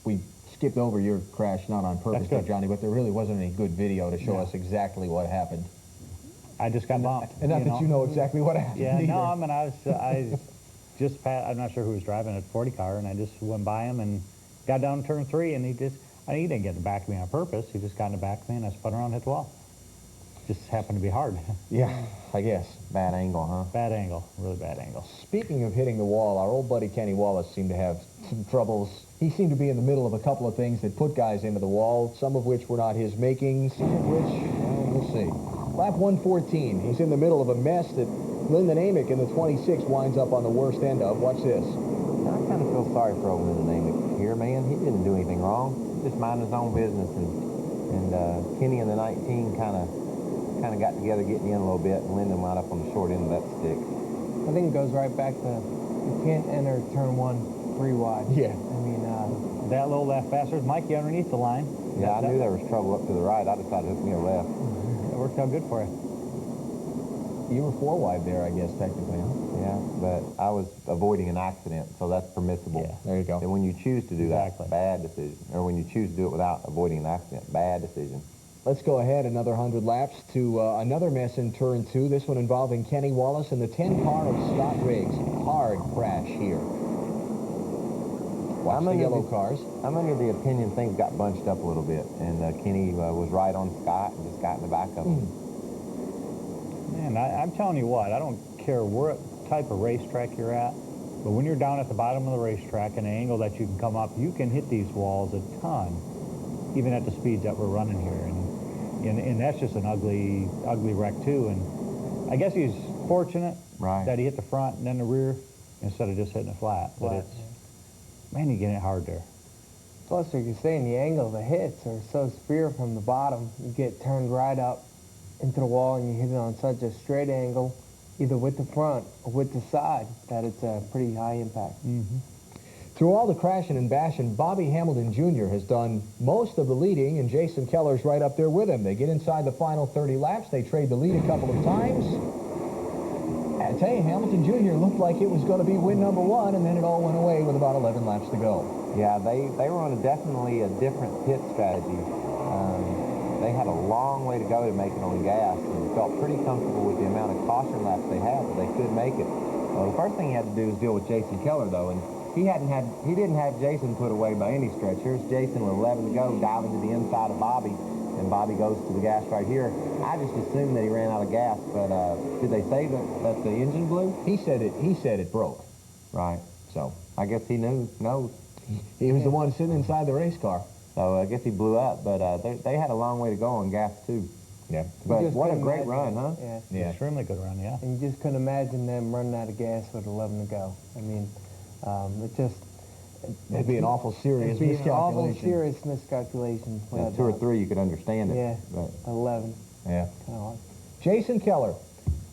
We skipped over your crash, not on purpose, there, Johnny, but there really wasn't any good video to show us exactly what happened. I just got bumped. And not that you know exactly what happened. Yeah, either. no, I mean, I just passed, I'm not sure who was driving a 40 car, and I just went by him and got down to turn 3, and he didn't get in the back of me on purpose. He just got in the back of me, and I spun around and hit the wall. Just happened to be hard. Yeah, I guess. Bad angle, huh? Bad angle, really bad angle. Speaking of hitting the wall, our old buddy Kenny Wallace seemed to have some troubles. He seemed to be in the middle of a couple of things that put guys into the wall, some of which were not his making, some of which, well, we'll see. Lap 114, he's in the middle of a mess that Lyndon Amick in the 26 winds up on the worst end of. Watch this. I kind of feel sorry for old Lyndon Amick here, man. He didn't do anything wrong. He just minded his own business, and Kenny and the 19 kind of got together getting in a little bit, and Lyndon wound up on the short end of that stick. I think it goes right back to you can't enter turn 1 3 wide. Yeah. I mean, that little left faster is Mikey underneath the line. Yeah, I knew there was trouble up to the right. I decided to hook me a left. It worked out good for you. You were 4 wide there, I guess, technically, huh? Yeah, but I was avoiding an accident, so that's permissible. Yeah, there you go. And when you choose to do that, bad decision. Or when you choose to do it without avoiding an accident, bad decision. Let's go ahead another 100 laps to another mess in turn 2, this one involving Kenny Wallace and the 10 car of Scott Riggs. Hard crash here. Watch the yellow cars. I'm under the opinion things got bunched up a little bit, and Kenny was right on Scott and just got in the back of him. Man, I'm telling you what, I don't care what type of racetrack you're at, but when you're down at the bottom of the racetrack, an angle that you can come up, you can hit these walls a ton. even at the speeds that we're running here. And that's just an ugly wreck too. And I guess he's fortunate that he hit the front and then the rear instead of just hitting it flat. But it's, man, you're getting it hard there. Plus, like you're saying, the angle of the hits are so severe from the bottom. You get turned right up into the wall and you hit it on such a straight angle, either with the front or with the side, that it's a pretty high impact. Through all the crashing and bashing, Bobby Hamilton Jr. has done most of the leading, and Jason Keller's right up there with him. They get inside the final 30 laps. They trade the lead a couple of times. I tell you, Hamilton Jr. looked like it was going to be win number 1, and then it all went away with about 11 laps to go. Yeah, they were on definitely a different pit strategy. They had a long way to go to make it on gas, and felt pretty comfortable with the amount of caution laps they had, that they could make it. The first thing he had to do was deal with Jason Keller, though, and he didn't have Jason put away by any stretch. Here's Jason with 11 to go, diving to the inside of Bobby, and Bobby goes to the gas right here. I just assumed that he ran out of gas, but did they say that the engine blew? He said it broke. Right. So I guess he knows. He was the one sitting inside the race car. So I guess he blew up, but they had a long way to go on gas too. Yeah. But what a great run, huh? Yeah. Extremely good run, yeah. And you just couldn't imagine them running out of gas with 11 to go. I mean, it just... It'd be an awful serious miscalculation. An awful serious miscalculation. Yeah, 2 or 3, you could understand it. Yeah, but 11. Yeah. Kind of hard. Jason Keller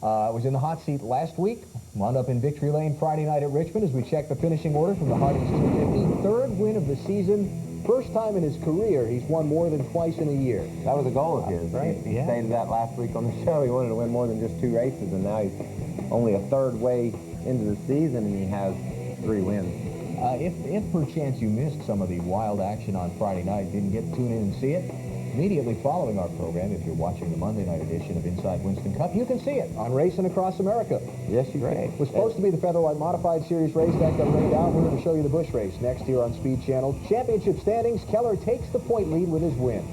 was in the hot seat last week. Wound up in victory lane Friday night at Richmond as we check the finishing order from the Harding's 250. Third win of the season. First time in his career he's won more than twice in a year. That was a goal of his, right? He stated that last week on the show. He wanted to win more than just 2 races, and now he's only a third way into the season, and he has 3 wins. If perchance you missed some of the wild action on Friday night, didn't get to tune in and see it, immediately following our program, if you're watching the Monday night edition of Inside Winston Cup, you can see it on Racing Across America. Yes, you can. It was supposed to be the Featherwhite Modified Series race. That got rained out. We're going to show you the Busch race next here on Speed Channel. Championship standings, Keller takes the point lead with his win.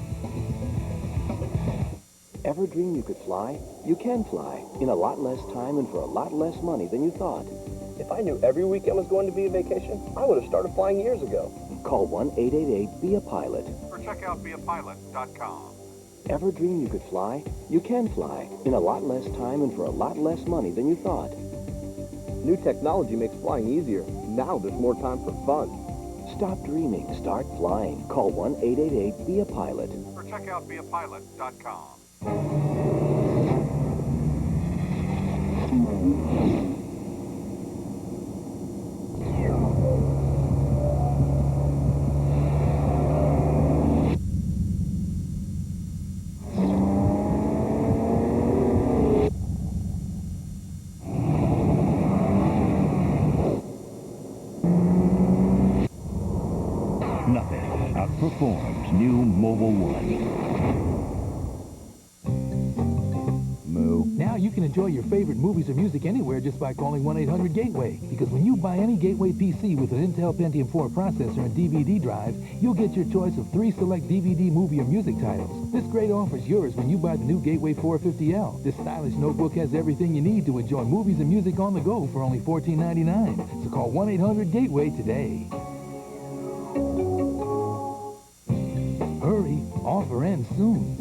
Ever dream you could fly? You can fly in a lot less time and for a lot less money than you thought. If I knew every weekend was going to be a vacation, I would have started flying years ago. Call 1-888-BE-A-PILOT. Or check out beapilot.com. Ever dream you could fly? You can fly in a lot less time and for a lot less money than you thought. New technology makes flying easier. Now there's more time for fun. Stop dreaming. Start flying. Call 1-888-BE-A-PILOT. Or check out beapilot.com. Nothing outperforms new Mobile One. Now you can enjoy your favorite movies or music anywhere just by calling 1-800-GATEWAY. Because when you buy any Gateway PC with an Intel Pentium 4 processor and DVD drive, you'll get your choice of 3 select DVD, movie, or music titles. This great offer is yours when you buy the new Gateway 450L. This stylish notebook has everything you need to enjoy movies and music on the go for only $14.99. So call 1-800-GATEWAY today. Hurry, offer ends soon.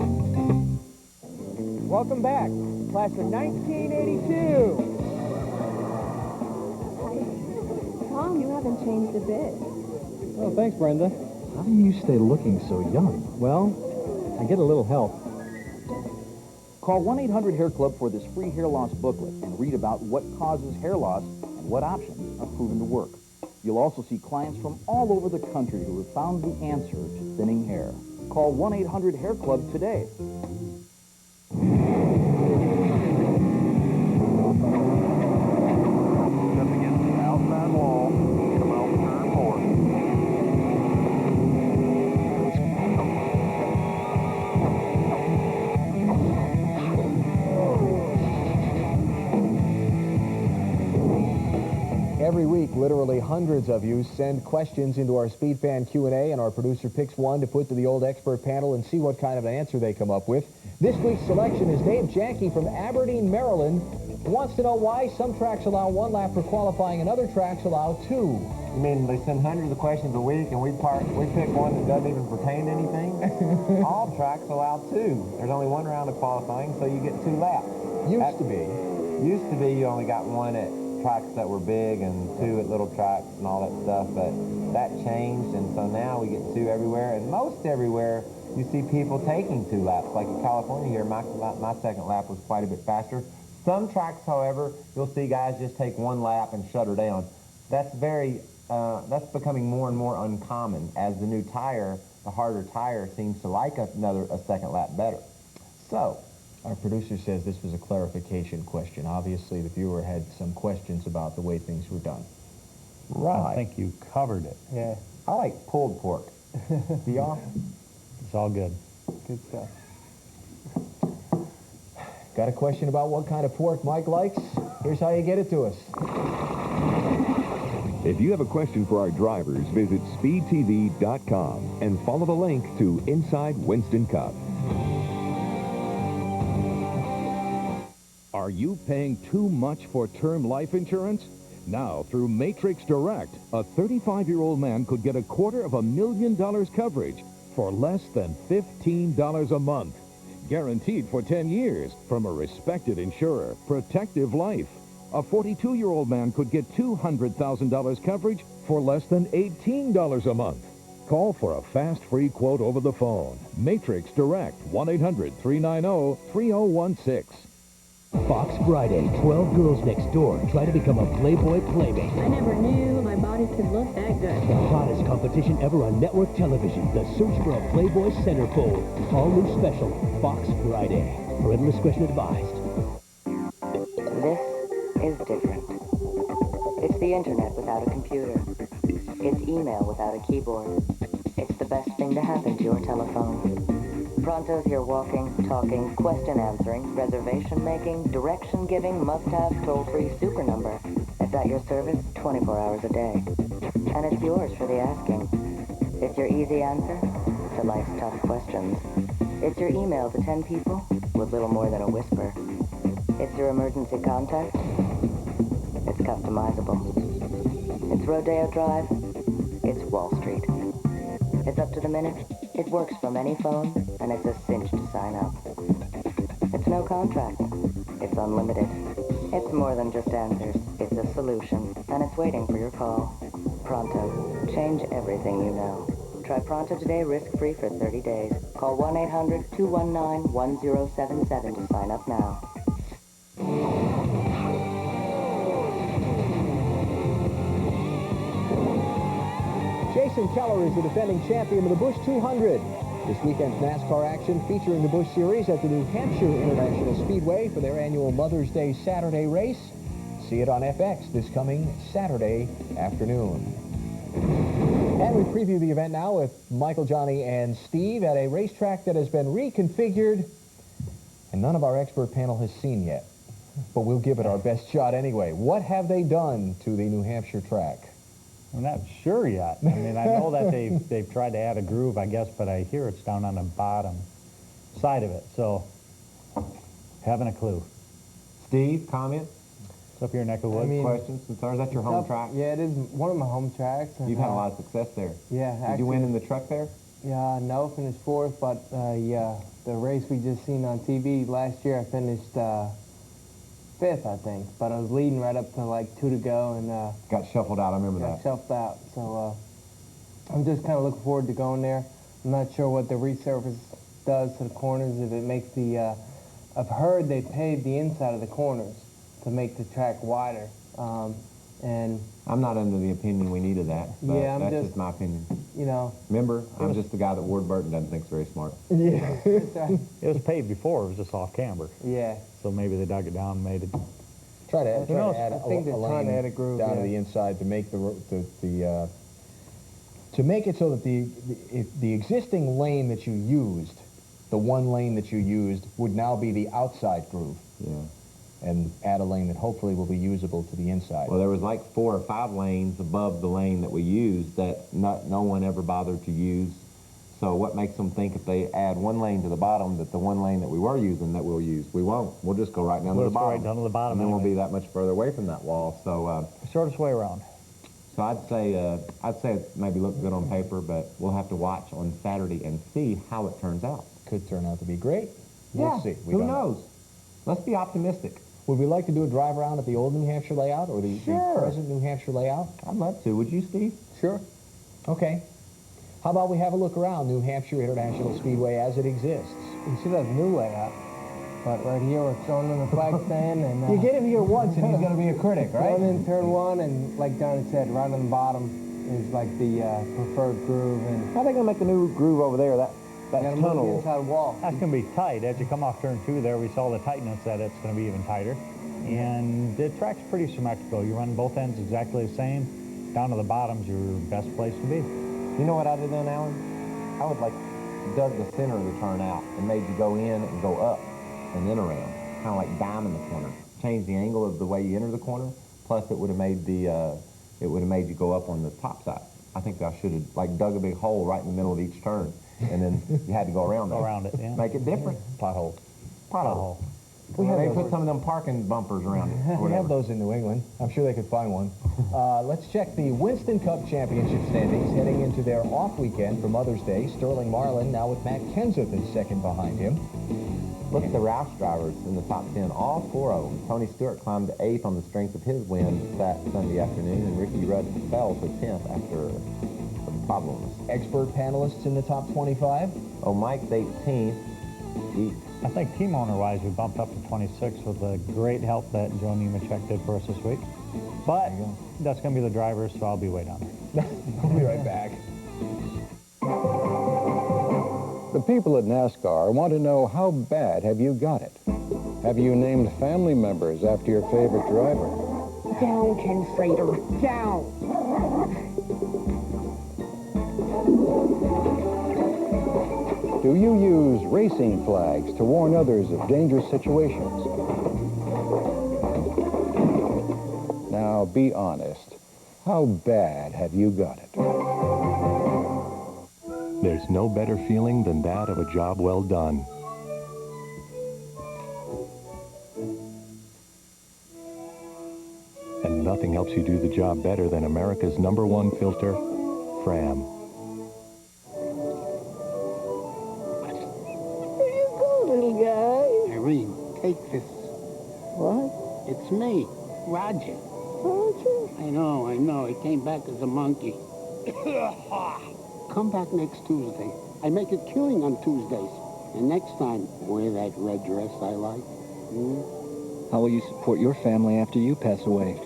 Welcome back. Class of 1982. Tom, you haven't changed a bit. Oh, thanks, Brenda. How do you stay looking so young? Well, I get a little help. Call 1-800-HAIR-CLUB for this free hair loss booklet and read about what causes hair loss and what options are proven to work. You'll also see clients from all over the country who have found the answer to thinning hair. Call 1-800-HAIR-CLUB today. Every week, literally hundreds of you send questions into our Speed Fan Q&A, and our producer picks one to put to the old expert panel and see what kind of an answer they come up with. This week's selection is Dave Janke from Aberdeen, Maryland, who wants to know why some tracks allow 1 lap for qualifying and other tracks allow 2. You mean they send hundreds of questions a week and we pick one that doesn't even pertain to anything? All tracks allow 2. There's only 1 round of qualifying, so you get 2 laps. Used to be you only got 1 at tracks that were big and 2 at little tracks and all that stuff, but that changed, and so now we get 2 everywhere, and most everywhere you see people taking 2 laps. Like in California here, my second lap was quite a bit faster. Some tracks, however, you'll see guys just take 1 lap and shut her down. That's becoming more and more uncommon as the new tire, the harder tire, seems to like a second lap better. So, our producer says this was a clarification question. Obviously, the viewer had some questions about the way things were done. Right. I think you covered it. Yeah. I like pulled pork. Do y'all? It's all good. Good stuff. Got a question about what kind of pork Mike likes? Here's how you get it to us. If you have a question for our drivers, visit speedtv.com and follow the link to Inside Winston Cup. Are you paying too much for term life insurance? Now, through Matrix Direct, a 35-year-old man could get $250,000 coverage for less than $15 a month. Guaranteed for 10 years from a respected insurer, Protective Life. A 42-year-old man could get $200,000 coverage for less than $18 a month. Call for a fast, free quote over the phone. Matrix Direct, 1-800-390-3016. Fox Friday, 12 girls next door try to become a Playboy Playmate. I never knew my body could look that good. The hottest competition ever on network television. The search for a Playboy centerfold. All new special, Fox Friday. Parental discretion advised. This is different. It's the internet without a computer. It's email without a keyboard. It's the best thing to happen to your telephone. Pronto's your walking, talking, question answering, reservation making, direction giving, must-have, toll-free super number. It's at your service 24 hours a day. And it's yours for the asking. It's your easy answer to life's tough questions. It's your email to 10 people with little more than a whisper. It's your emergency contact. It's customizable. It's Rodeo Drive. It's Wall Street. It's up to the minute. It works from any phone, and it's a cinch to sign up. It's no contract. It's unlimited. It's more than just answers. It's a solution, and it's waiting for your call. Pronto. Change everything you know. Try Pronto today risk-free for 30 days. Call 1-800-219-1077 to sign up now. Jason Keller is the defending champion of the Busch 200. This weekend's NASCAR action featuring the Busch Series at the New Hampshire International Speedway for their annual Mother's Day Saturday race. See it on FX this coming Saturday afternoon. And we preview the event now with Michael, Johnny, and Steve at a racetrack that has been reconfigured and none of our expert panel has seen yet. But we'll give it our best shot anyway. What have they done to the New Hampshire track? I'm not sure yet. I mean, I know that they've tried to add a groove, I guess, but I hear it's down on the bottom side of it, so haven't a clue. Steve, comment? It's up your neck of woods. Questions? Is that your home track? Yeah, it is one of my home tracks. You've had a lot of success there. Yeah. Did you win in the truck there? Yeah, no, finished 4th, but yeah, the race we just seen on TV last year, I finished 5th, I think, but I was leading right up to like 2 to go, and got shuffled out. I remember that. Got shuffled out. So I'm just kind of looking forward to going there. I'm not sure what the resurface does to the corners. If it makes the, I've heard they paved the inside of the corners to make the track wider. And I'm not under the opinion we needed that. But yeah, that's just my opinion. You know. Remember, I'm just the guy that Ward Burton doesn't think is very smart. Yeah. It was paved before. It was just off camber. Yeah. So maybe they dug it down and made it. Try to add I think they're trying to add a groove down to the inside to make to make it so that the existing lane that you used, the one lane that you used, would now be the outside groove. Yeah. and add a lane that hopefully will be usable to the inside. Well, there was like 4 or 5 lanes above the lane that we used that no one ever bothered to use. So what makes them think if they add 1 lane to the bottom that the 1 lane that we were using that we'll use? We won't. We'll just go right down to the bottom. Right down to the bottom. And then anyway. we'll be that much further away from that wall. So shortest way around. So I'd say it maybe look good on paper, but we'll have to watch on Saturday and see how it turns out. Could turn out to be great. Yeah, We'll see. who knows? Let's be optimistic. Would we like to do a drive around at the old New Hampshire layout or the present New Hampshire layout? I'd love to. Would you, Steve? Sure. Okay. How about we have a look around New Hampshire International Speedway as it exists? You should have new layout. But right here, we're throwing in the flag stand. And, you get him here once and he's going to be a critic, right? Going in turn 1, and like Donnie said, right on the bottom is like the preferred groove. And how are they going to make a new groove over there? That tunnel. The inside wall. That's going to be tight. As you come off turn 2 there, we saw the tightness that it's going to be even tighter. And the track's pretty symmetrical. You run both ends exactly the same. Down to the bottom's your best place to be. You know what I'd have done, Alan? I would like dug the center of the turn out and made you go in and go up and then around, kind of like diamond the corner. Change the angle of the way you enter the corner. Plus, it would have made made you go up on the top side. I think I should have like dug a big hole right in the middle of each turn, and then you had to go around there. Go around it, yeah. Make it different. Pothole. Pothole. We may put some of them parking bumpers around it. We have those in New England. I'm sure they could find one. Let's check the Winston Cup Championship standings heading into their off weekend for Mother's Day. Sterling Marlin now with Matt Kenseth in second behind him. Look at the Roush drivers in the top 10, all 4 of them. Tony Stewart climbed to 8th on the strength of his win that Sunday afternoon, and Ricky Rudd fell to 10th after some problems. Expert panelists in the top 25. Oh, Mike's 18th. I think team owner-wise, we bumped up to 26 with the great help that Joe Nemechek did for us this week. But that's going to be the drivers, so I'll be way down there. We'll be right back. The people at NASCAR want to know how bad have you got it? Have you named family members after your favorite driver? Down, Ken Frater, down! Do you use racing flags to warn others of dangerous situations? Now, be honest. How bad have you got it? There's no better feeling than that of a job well done. And nothing helps you do the job better than America's #1 filter, Fram. Here you go, little guy. Irene, take this. What? It's me, Roger. Roger? I know. He came back as a monkey. Come back next Tuesday. I make a killing on Tuesdays. And next time, wear that red dress I like. How will you support your family after you pass away?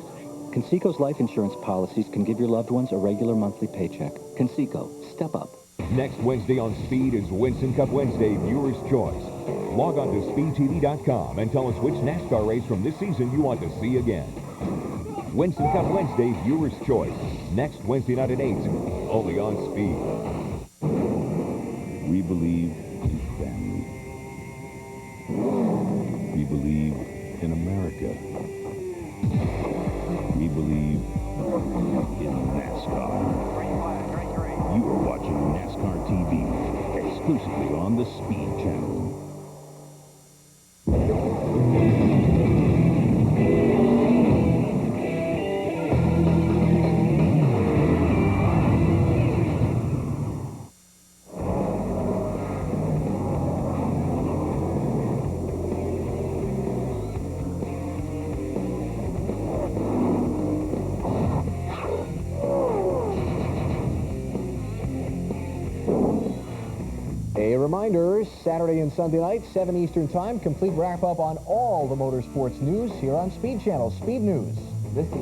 Conseco's life insurance policies can give your loved ones a regular monthly paycheck. Conseco, step up. Next Wednesday on Speed is Winston Cup Wednesday Viewer's Choice. Log on to SpeedTV.com and tell us which NASCAR race from this season you want to see again. Winston Cup Wednesday Viewer's Choice. Next Wednesday night at 8, only on Speed. We believe in family. We believe in America. We believe in NASCAR. You are watching NASCAR TV, exclusively on the Speed Channel. A reminder, Saturday and Sunday night, 7 Eastern Time, complete wrap-up on all the motorsports news here on Speed Channel, Speed News.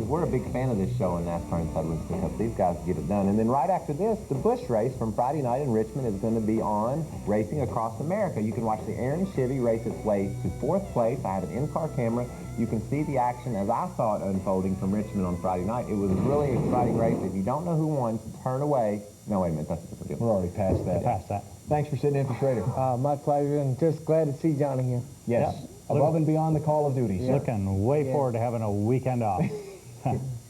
We're a big fan of this show in NASCAR Inside Winston Cup. These guys get it done. And then right after this, the Busch race from Friday night in Richmond is going to be on Racing Across America. You can watch the Aaron Chevy race its way to 4th place. I have an in-car camera. You can see the action as I saw it unfolding from Richmond on Friday night. It was a really exciting race. If you don't know who won, turn away. No, wait a minute. That's a different deal. We're already past that. Past that. Thanks for sitting in for Schrader. My pleasure, and just glad to see Johnny here. Yes. above and beyond the Call of Duty, sir. Looking way forward to having a weekend off.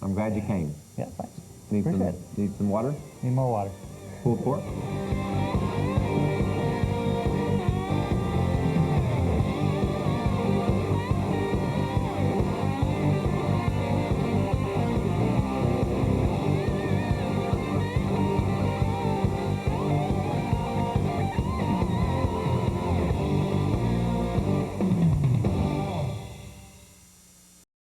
I'm glad you came. Yeah, thanks. Need some water? Need more water. Pulled pork?